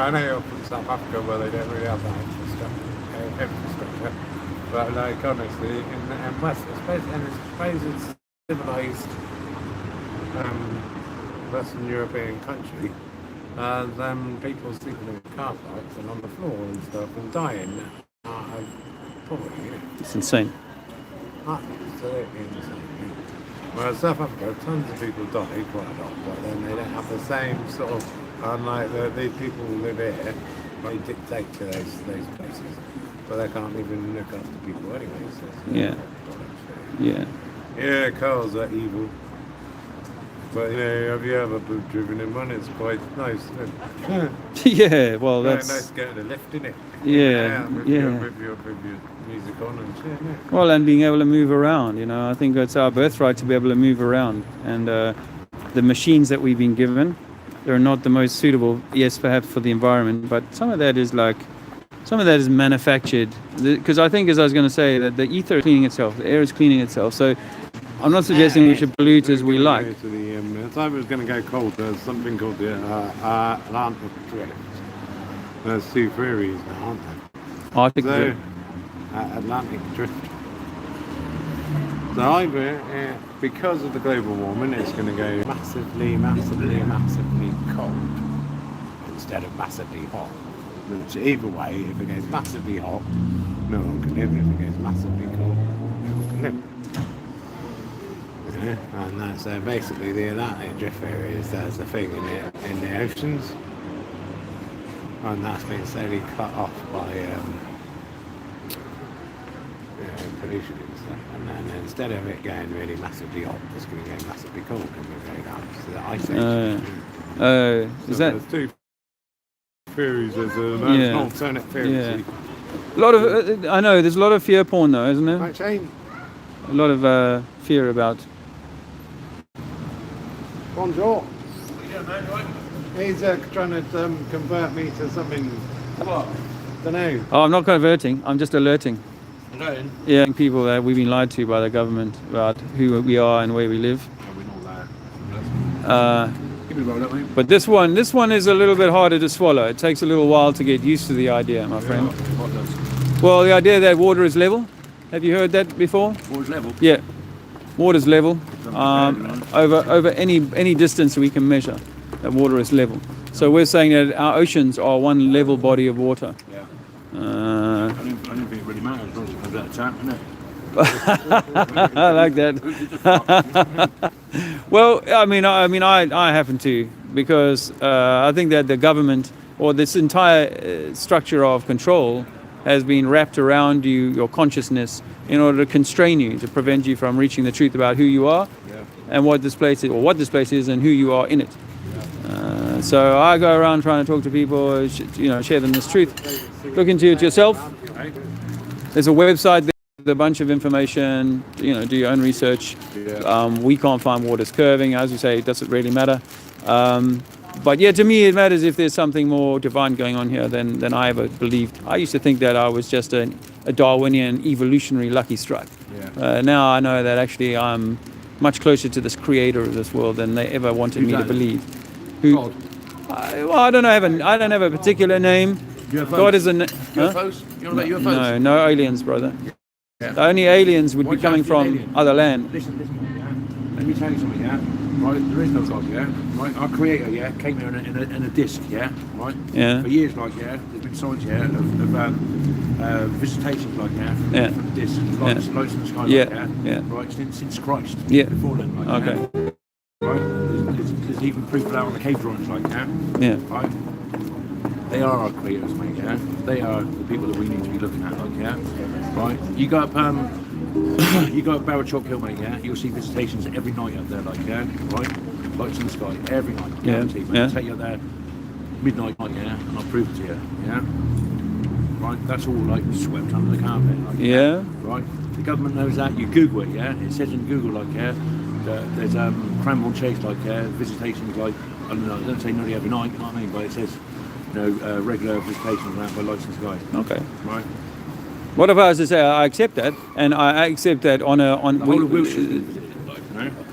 know you're from South Africa where they don't really have that infrastructure. But like honestly, in West, I suppose it's civilized Western European country, people sleeping in car parks and on the floor and stuff and dying out of poverty. It's insane. Absolutely insane. Whereas South Africa, tons of people die quite a lot, but then they don't have the same sort of, unlike these people who live here, they dictate to those places. But they can't even look after people anyway. So yeah, cars are evil. But have you ever driven in one? It's quite nice. Yeah, well, that's nice getting a lift, isn't it? Yeah. With your music on and shit. Yeah. Well, and being able to move around. I think it's our birthright to be able to move around. And the machines that we've been given, they're not the most suitable. Yes, perhaps for the environment, but some of that is manufactured. Because I think, as I was going to say, that the ether is cleaning itself, the air is cleaning itself. So I'm not suggesting we should pollute as we like. If I was going to go cold, there's something called the Atlantic Drift. There's two theories now, aren't there? Arctic Drift. Atlantic Drift. So either, because of the global warming, it's going to go massively cold instead of massively hot. Which either way, if it goes massively hot, no one can live. If it goes massively cold, no one can live. know, and that's basically the Atlantic drift theory is there's a thing in the oceans, and that's been slowly cut off by pollution and stuff, and then instead of it going really massively hot, it's going to go massively cold and we're going down to the ice age. Is that there's two theories? There's an alternate theory. Yeah. A lot of I know there's a lot of fear porn though, isn't there? Right, Shane? A lot of fear about. Bonjour. Yeah, man, right? He's trying to convert me to something. What? Don't know. Oh, I'm not converting. I'm just alerting. Alerting? Yeah, people that we've been lied to by the government about who we are and where we live. Oh, we know that. Give me a roll, don't we? But this one is a little bit harder to swallow. It takes a little while to get used to the idea, my friend. What does? Well, the idea that water is level. Have you heard that before? Water's level. Yeah, water's level. Over any distance we can measure, that water is level. So we're saying that our oceans are one level body of water. Yeah. I don't think it really matters as long as it comes out of tap, innit? I like that. Well, I mean, I happen to, because I think that the government or this entire structure of control has been wrapped around your consciousness in order to constrain you, to prevent you from reaching the truth about who you are and what this place is, or what this place is, and who you are in it. So I go around trying to talk to people, share them this truth. Look into it yourself. There's a website there with a bunch of information. Do your own research. We can't find water's curving. As you say, it doesn't really matter. But yeah, to me, it matters if there's something more divine going on here than I ever believed. I used to think that I was just a Darwinian evolutionary lucky strike. Now I know that actually I'm much closer to this creator of this world than they ever wanted me to believe. Who? I don't have a particular name. UFOs. God is a UFOs? You know about UFOs? No aliens, brother. The only aliens would be coming from other land. Listen, let me tell you something, yeah? Right, there is no God, yeah? Right, our creator, yeah, came here in a disc, yeah? Right? Yeah. For years, like, yeah, there's been signs, yeah, of visitations, like, yeah, from the disc, lights in the sky, like, yeah? Right, since Christ. Yeah. Before then, like, Okay. yeah? Right? There's even proof of that on the cave drawings, like, yeah? Yeah. Right? They are our creators, mate, yeah? They are the people that we need to be looking at, like, yeah? Right? You go up, Barrow Chalk Hill, mate, yeah? You'll see visitations every night up there, like, yeah? Right? Lights in the sky, every night, guaranteed, mate. I'll take you up there midnight, yeah? And I'll prove it to you, yeah? Right? That's all, like, swept under the carpet, like, Yeah. Right? The government knows that. You Google it, yeah? It says in Google, like, yeah? There's Cranbourne Chase, like, yeah? Visitations, like, I don't say nearly every night, you know what I mean? But it says, regular visitations around by lights in the sky. Okay. Right? What if I was to say I accept that, and I accept that on The whole of Wiltshire,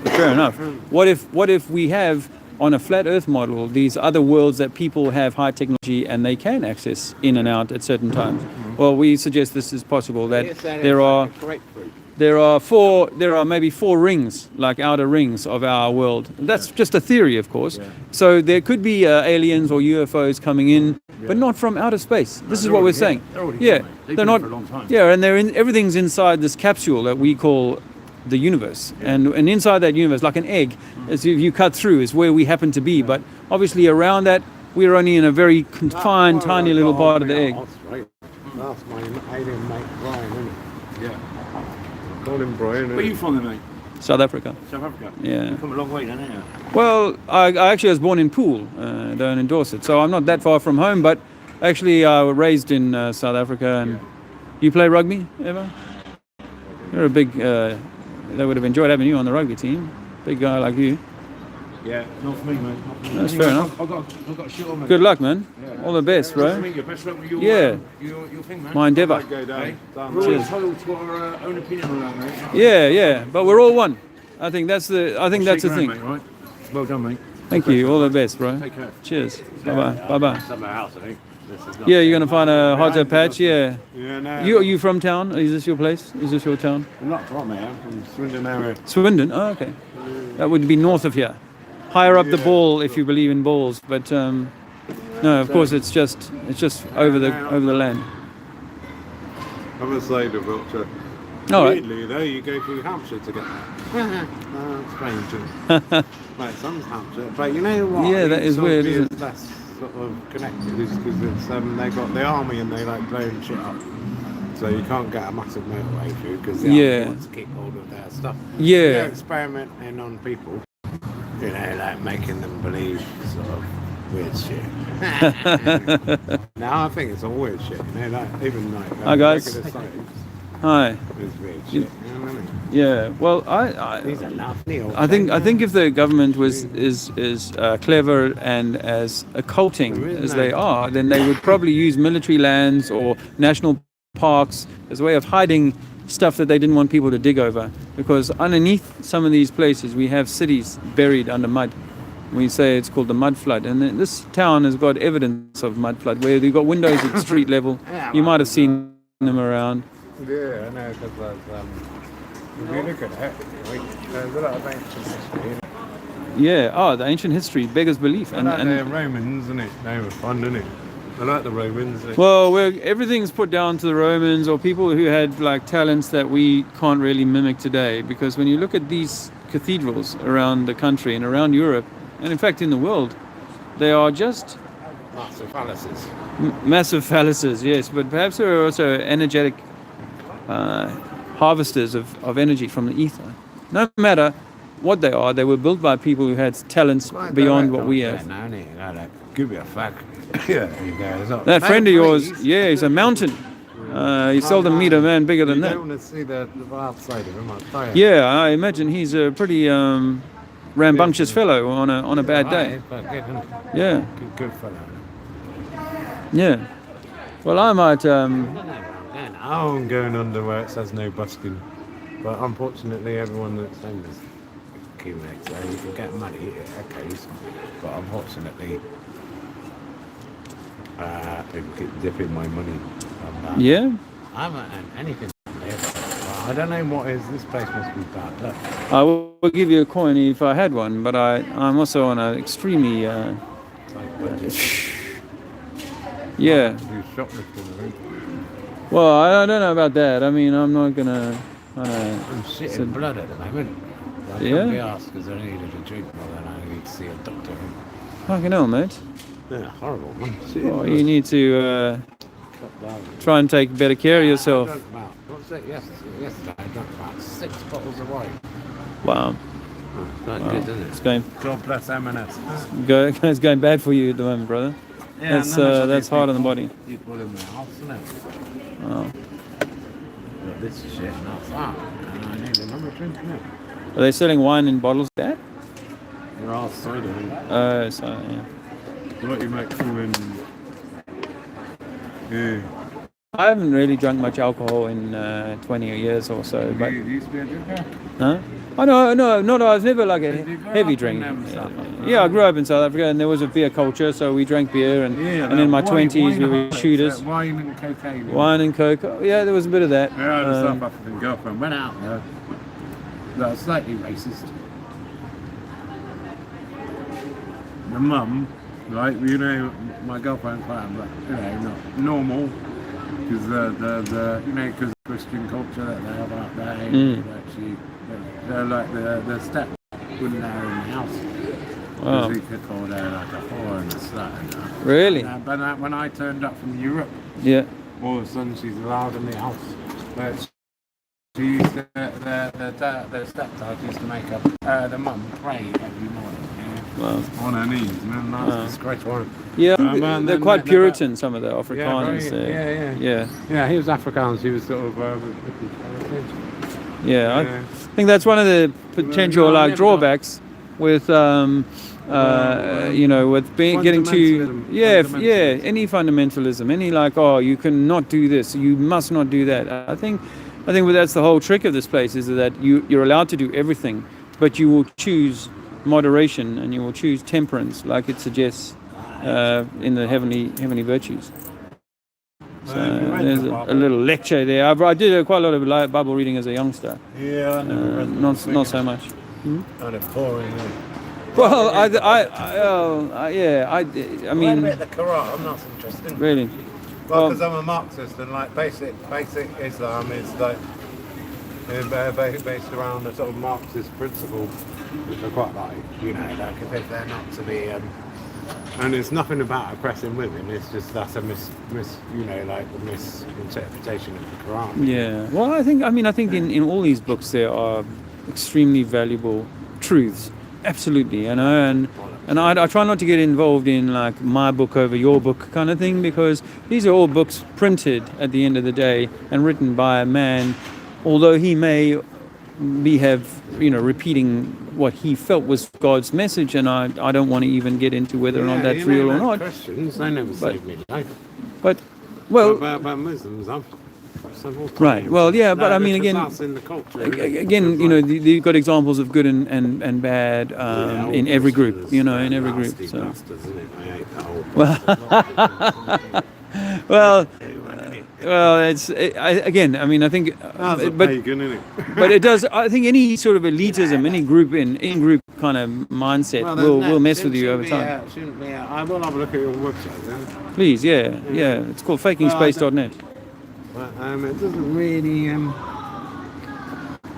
fair enough. What if we have on a flat Earth model these other worlds that people have high technology and they can access in and out at certain times? Well, we suggest this is possible. That there are maybe 4 rings, like outer rings of our world. That's just a theory, of course. Yeah. So there could be aliens or UFOs coming in, but not from outer space. This is what we're saying. They're already Yeah, here, mate. They've they're been not. here for a long time. Yeah, and everything's inside this capsule that we call the universe, and inside that universe, like an egg, as if you cut through, is where we happen to be. But obviously, around that, we're only in a very confined, tiny little part of the egg. That's my alien mate Brian, isn't it? Yeah. Call him Brian. Where are you from, then, mate? South Africa. South Africa. Yeah. You've come a long way, then, haven't you? Well, I actually was born in Poole, don't endorse it, so I'm not that far from home. But actually, I was raised in South Africa. And you play rugby ever? You're a big. They would have enjoyed having you on the rugby team. Big guy like you. Yeah, not for me, mate. That's fair enough. I've got a shit on, mate. Good luck, man. Yeah. All the best, Nice to bro. meet you. Best luck with your, Yeah. your thing, man. My endeavour. Go down. Hey? We're all Cheers. entitled to our own opinion on that, mate. Yeah, but we're all one. I think that's the. I think that's the Shake thing. your hand, mate, right? Well done, mate. Thank you. All the best, bro. Take care. Cheers. Bye. Summer house, I think. Yeah, you're gonna find a hotter patch. Yeah. Yeah, no. Are you from town? Is this your place? Is this your town? I'm not from here. I'm from Swindon area. Swindon. Oh, okay. That would be north of here. Higher up the ball, if you believe in balls. But no, of course it's just over the land. I'm a slave of Wiltshire. All right. Weirdly, though, you go through Hampshire to get that. Strange. Like sometimes, but you know what? Yeah, that is Sort of weird, isn't it? Less sort of connected is because it's they got the army and they like blowing shit up, so you can't get a massive motorway through because the Yeah. army wants to keep hold of their stuff. Yeah. They're experimenting on people, you know, like making them believe sort of weird shit. Now I think it's all weird shit, you know, like even like Hi, guys. regular science Hi. is weird shit. You know what I mean? Yeah. Well, I These are lovely. I think if the government was is clever and as occulting as they are, then they would probably use military lands or national parks as a way of hiding stuff that they didn't want people to dig over. Because underneath some of these places, we have cities buried under mud. We say it's called the mud flood, and then this town has got evidence of mud flood where they've got windows at street level. You might have seen them around. Yeah, I know, because if you look at it, there's a lot of ancient history. Yeah. Oh, the ancient history beggars belief. I like the Romans, isn't it? They were fun, didn't it? I like the Romans. Well, everything's put down to the Romans or people who had like talents that we can't really mimic today. Because when you look at these cathedrals around the country and around Europe, and in fact in the world, they are just Massive palaces. massive phalluses, yes. But perhaps they are also energetic harvesters of energy from the ether. No matter what they were built by people who had talents beyond what we have. Yeah, no, like, give me a fag. Yeah, there you go. It's not- That friend of No, yours, please. yeah, he's a mountain. You seldom meet a man bigger than You that. don't want to see the outside of him, I'll tell you. Yeah, I imagine he's a pretty rambunctious fellow on a bad day. But good, isn't it? Yeah, Good fellow. yeah. Well, I might. I'm going under where it says no busking. But unfortunately, everyone that's saying this accumulates there. You can get money, okay, but unfortunately, people keep dipping my money on that. Yeah, I haven't earned anything from this. I don't know what is. This place must be bad. Look. I will give you a coin if I had one, but I'm also on an extremely. Yeah. Do shoplifting, I think. Well, I don't know about that. I mean, I'm not gonna. I'm shitting blood at the moment. I Yeah? can't be asked because I needed a drink more than I need to see a doctor. Fucking hell, mate. Yeah, horrible, man. Well, you need to Cut down. try and take better care of yourself. I drank about, what's it? Yesterday I drank about 6 bottles of wine. Wow. Not Wow. good, isn't It's it? going, God bless M&S. it's going bad for you at the moment, brother. That's hard on the body. People in the house, isn't it? Wow. But this shit, and that's that. And I need another drink, innit? Are they selling wine in bottles like that? They're all cider. So yeah. What you make in... Yeah. I haven't really drunk much alcohol in 20 years or so. But You used to be a drinker? huh? Oh no, not. I was never like a Did you grow heavy up in, drinker. South Africa? Yeah, I grew up in South Africa, and there was a beer culture, so we drank beer, and in my 20s we were shooters. Wine and cocaine. Wine and coke. Yeah, there was a bit of that. Yeah, I had a South African girlfriend. Went out there. That was slightly racist. The mum, right? You know, my girlfriend's fine, but you know, not normal. Because the you know, because Christian culture that they have out there, actually, they're like the step wouldn't let her in the house. Wow. Because he could call her like a whore and a slut and that. Really? But when I turned up from Europe, Yeah. all of a sudden she's allowed in the house. But she used to, the stepdad used to make her, the mum pray every morning. Wow. On her knees, man. That's a great one. Yeah, and they're then quite the- Puritan, some of the Afrikaners. Yeah, Yeah. Yeah, he was Afrikaans. He was sort of. Yeah, I Yeah. think that's one of the potential no, like never drawbacks with you know, with getting too fundamentalism. any fundamentalism, any like, oh, you cannot do this, you must not do that. I think that's the whole trick of this place, is that you're allowed to do everything, but you will choose moderation and you will choose temperance, like it suggests in the heavenly virtues. So there's a little lecture there. I did quite a lot of Bible reading as a youngster. Yeah, I never read the Not thing. so much. Kind of boring. Well, I mean, the Quran, I'm not interested. really. Well, because I'm a Marxist and like basic Islam is like based around a sort of Marxist principle, which I quite like. You know, like if they're not to be, and it's nothing about oppressing women. It's just that's a misinterpretation of the Quran. Yeah. Well, I think in all these books there are extremely valuable truths. Absolutely, you know, and I try not to get involved in like my book over your book kind of thing, because these are all books printed at the end of the day and written by a man, although he may repeating what he felt was God's message, and I don't want to even get into whether or not that's real or not. Christians, they never saved me life. But well, about Muslims, right. Well, yeah, but I mean, again, in the culture, you know, you've got examples of good and bad in every group. You know, in every group. So. Bastards, isn't it? I hate that whole well, I think, that's but pagan, isn't it? but it does. I think any sort of elitism, any group in-group kind of mindset will mess with you over time. I will have a look at your website then. Please, yeah. It's called fakingspace.net. But it doesn't really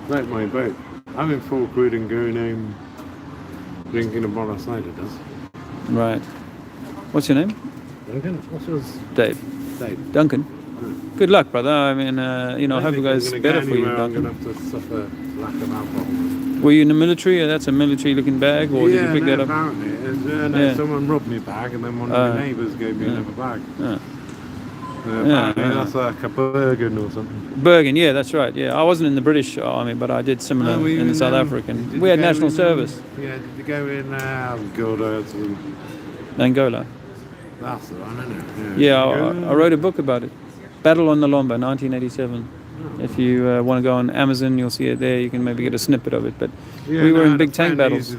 like my boat. Having 4 quid and going home drinking a bottle of cider does. Right. What's your name? Duncan? What's yours? Dave. Duncan. Good luck, brother. I mean, I hope it goes better for you, Duncan. I'm going to have to suffer lack of alcohol. Were you in the military? That's a military-looking bag, or did you pick that up? Apparently. Someone robbed me bag, and then one of my neighbours gave me another bag. Apparently that's like a Bergen or something. Bergen, yeah, that's right. Yeah, I wasn't in the British Army, but I did similar in the South African. We had national service. Yeah, did you go in Angola. That's the one, isn't it? Yeah, I wrote a book about it. Battle on the Lomba, 1987. If you want to go on Amazon, you'll see it there. You can maybe get a snippet of it. But we were in big tank battles.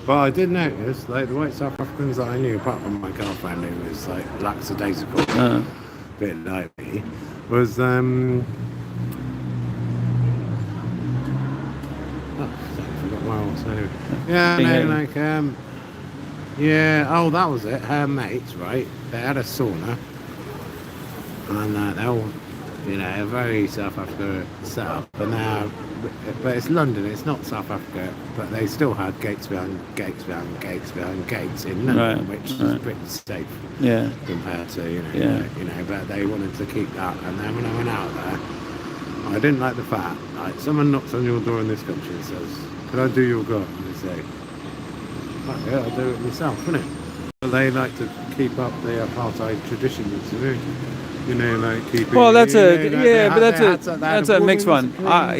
But I did notice, like, the white South Africans that I knew, apart from my girlfriend who was like lackadaisical, a bit like me, was I forgot what I was saying. That was it. Her mates, right? They had a sauna, and they all, a very South Africa set up. But it's London, it's not South Africa. But they still had gates behind gates behind gates behind gates in London, which is pretty safe. Yeah. Compared to but they wanted to keep that. And then when I went out there, I didn't like the fact like someone knocks on your door in this country and says, "Could I do your garden?" And they say, "Fuck yeah, I'll do it myself," innit? But they like to keep up the apartheid traditions, like keeping. Well, that's that's a mixed one. But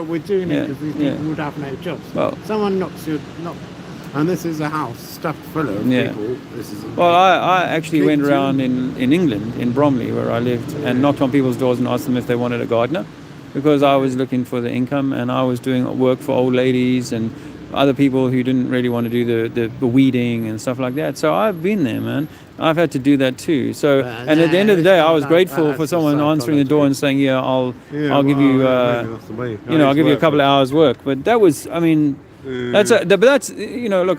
we're doing it because these people would have no jobs. Well, someone knocks, and this is a house stuffed full of people. Well, I actually went around in England, in Bromley, where I lived, and knocked on people's doors and asked them if they wanted a gardener, because I was looking for the income, and I was doing work for old ladies and other people who didn't really want to do the weeding and stuff like that. So I've been there, man. I've had to do that too. So, and at the end of the day, I was grateful for someone answering the door and saying, I'll give you, I'll give you a couple of hours work. But that was, look,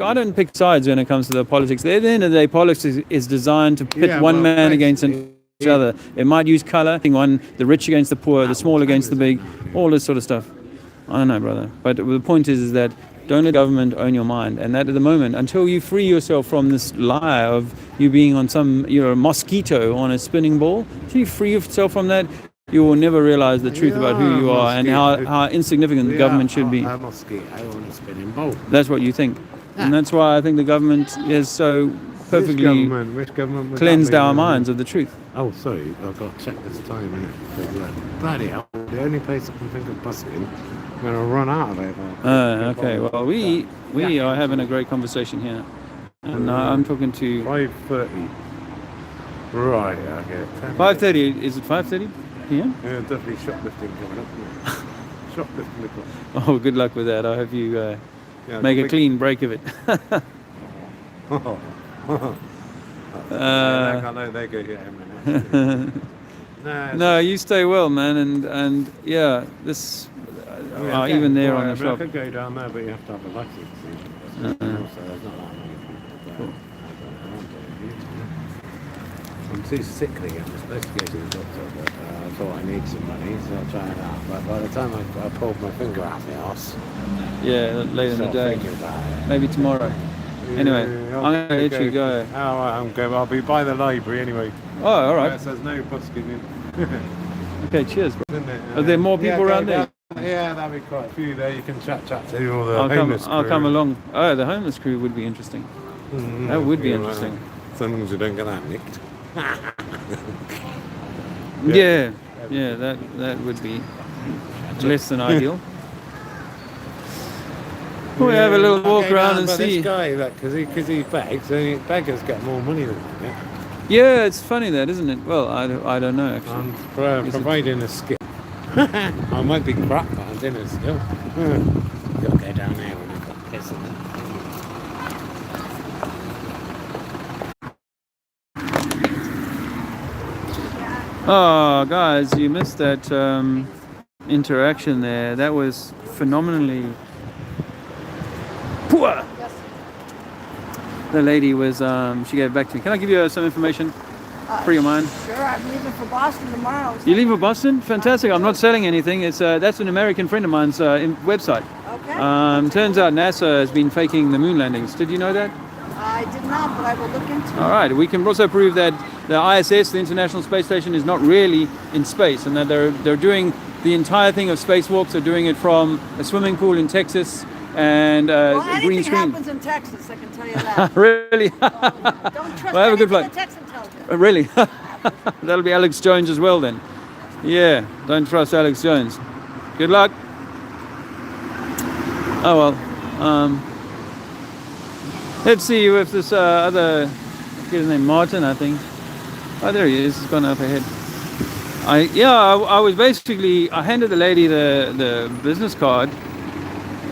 I don't pick sides when it comes to the politics. At the end of the day, politics is designed to pit one man against each other. It might use colour, the rich against the poor, the small against the big, all this sort of stuff. I don't know, brother. But the point is that don't let government own your mind, and that at the moment, until you free yourself from this lie of you being on some, a mosquito on a spinning ball, until you free yourself from that, you will never realize the truth about who you are and how insignificant the government should be. A mosquito on a spinning ball. That's what you think, and that's why I think the government is so perfectly which government cleansed our minds of the truth. Oh, sorry, I've got to check this time, innit? Bloody hell, the only place I can think of busking. I'm going to run out of it. Okay, well, we are having a great conversation here. And I'm talking to... 5:30. Right, okay. 5:30, is it 5:30 p.m.? Yeah, definitely shoplifting coming up. Shoplifting. Oh, good luck with that. I hope you make a clean break of it. They go get him. No, you stay well, man. And this... even there on the shop. I could go down there, but you have to have a license. So there's not that many people. Cool. too sickly. I'm supposed to go to the doctor, but I thought I need some money, so I'll try it out. But by the time I pulled my finger out the arse, Yeah, later in the start day. thinking about it. Maybe tomorrow. Anyway, I'm going to let you go. Oh, I'm going. I'll be by the library anyway. Oh, all Where right. it says no busking in. Okay, cheers, bro. Isn't it? Are there more people go around there? down. Yeah, there'll be quite a few there. You can chat to all the I'll homeless I'll crew. come along. Oh, the homeless crew would be interesting. That would be interesting. As long as you don't get that nicked. Yeah, that would be less than ideal. We have a little walk around and see. This guy, because he begs, and beggars get more money than we get. Yeah, it's funny that, isn't it? Well, I don't know actually. I'm providing a skill. I might be crap, but I'm doing a skill. Gotta go down there when I've got piss in it. Oh, guys, you missed that interaction there. That was phenomenally poor. The lady was, she gave it back to me. Can I give you some information? Free your mind. Sure, I'm leaving for Boston tomorrow. You leave for Boston? Fantastic. I'm not selling anything. It's that's an American friend of mine's website. Okay. Turns out NASA has been faking the moon landings. Did you know that? I did not, but I will look into it. All right. We can also prove that the ISS, the International Space Station, is not really in space, and that they're doing the entire thing of spacewalks. They're doing it from a swimming pool in Texas and Well, a anything green screen. happens in Texas, I can tell you that. Really? Don't trust Well, have a good anything flight. the Texan tells you. Really? That'll be Alex Jones as well then. Yeah, don't trust Alex Jones. Good luck. Oh well. Let's see if this other, I forget his name, Martin, I think. Oh, there he is. He's gone up ahead. I was basically, I handed the lady the business card,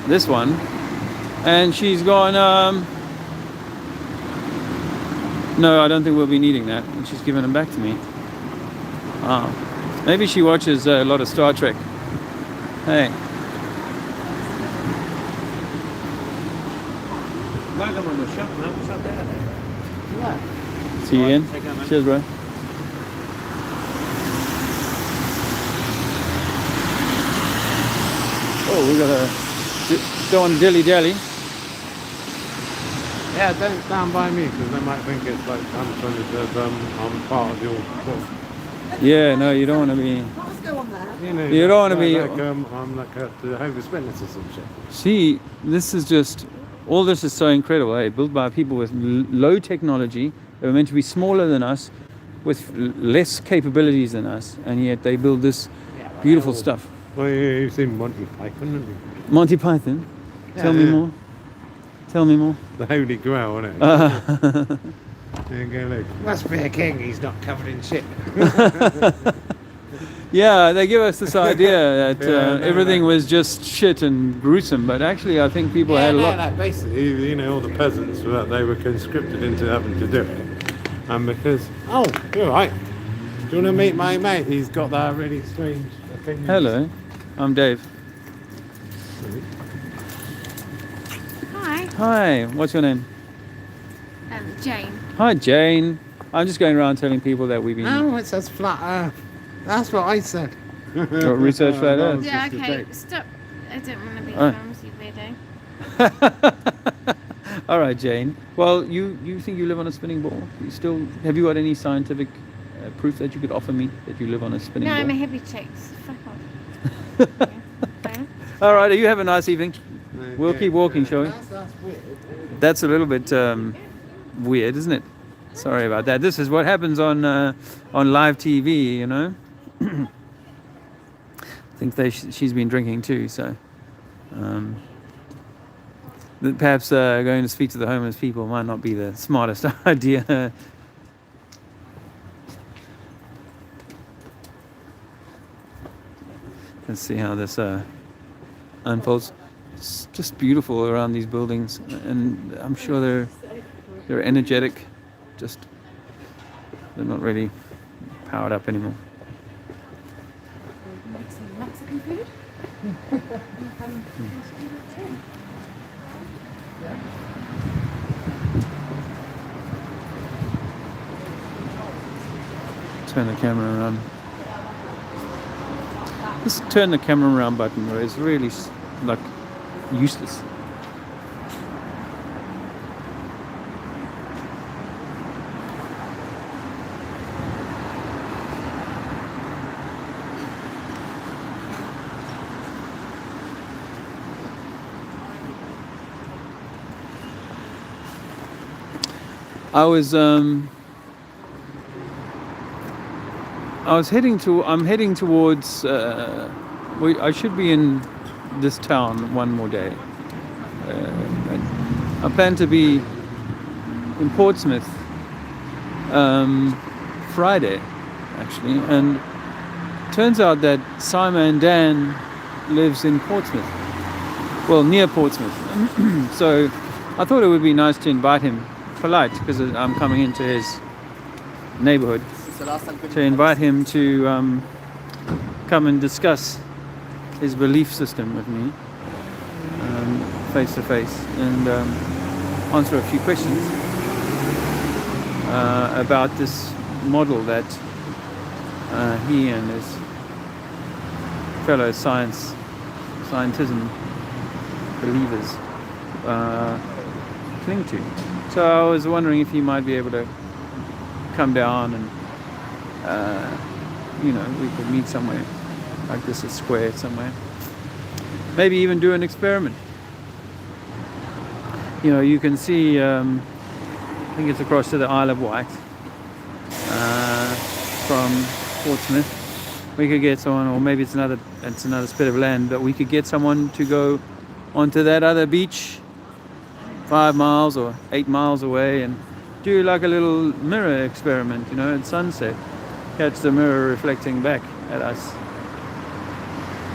this one, and she's gone, no, I don't think we'll be needing that. And she's given them back to me. Maybe she watches a lot of Star Trek. Hey. See you again. Cheers, bro. Oh, we gotta go on dilly dally. Yeah, don't stand by me because they might think it's like I'm trying to I'm part of your club. Yeah, no, you don't want to be. Let's go on that. You don't want to be. I'm like a Jehovah's Witness or some shit. See, this is just. All this is so incredible, eh? Built by people with low technology. They were meant to be smaller than us, with less capabilities than us, and yet they build this beautiful stuff. Well, you've seen Monty Python, haven't you? Monty Python. Tell me more. Tell me more. The Holy Grail, isn't it? There you go, look. Must be a king. He's not covered in shit. Yeah, they give us this idea that everything was just shit and gruesome, but actually I think people had a lot. Like basically, you know, all the peasants they were conscripted into having to do it, and because you're right. Do you want to meet my mate? He's got that really strange opinion. Hello, I'm Dave. Hi, Hi, what's your name? Jane. Hi, Jane. I'm just going around telling people that we've been No, it says flat Earth. That's what I said. research flat Earth. Yeah, just a okay, joke. stop. I don't want to be Alright. filmed, you weirdo. All right, Jane. Well, you think you live on a spinning ball? You still have you got any scientific proof that you could offer me that you live on a spinning No, ball? I'm a heavy chick, so fuck off. Yeah, All right, you have a nice evening. We'll keep walking, shall we? That's weird. That's a little bit weird, isn't it? Sorry about that. This is what happens on live TV, you know. I think she's been drinking too, so perhaps going to speak to the homeless people might not be the smartest idea. Let's see how this unfolds. It's just beautiful around these buildings, and I'm sure they're energetic. Just they're not really powered up anymore. Make some Mexican food? turn the camera around. This turn the camera around button is really like useless. I'm heading towards, I should be in this town one more day. I plan to be in Portsmouth Friday, actually, and turns out that Simon Dan lives in Portsmouth, well, near Portsmouth. So I thought it would be nice to invite him, polite, because I'm coming into his neighborhood, to invite him to come and discuss his belief system with me face to face, and answer a few questions about this model that he and his fellow scientism believers cling to. So I was wondering if he might be able to come down and we could meet somewhere like this, a square somewhere. Maybe even do an experiment. You can see, I think it's across to the Isle of Wight from Portsmouth. We could get someone, or maybe it's another spit of land, but we could get someone to go onto that other beach 5 miles or 8 miles away and do like a little mirror experiment, at sunset. Catch the mirror reflecting back at us.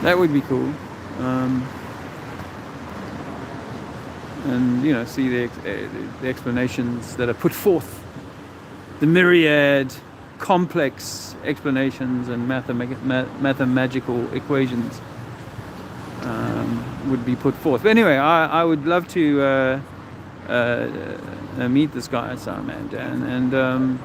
That would be cool. And see the explanations that are put forth, the myriad complex explanations and mathematical equations would be put forth. But anyway, I would love to meet this guy Simon Dan, and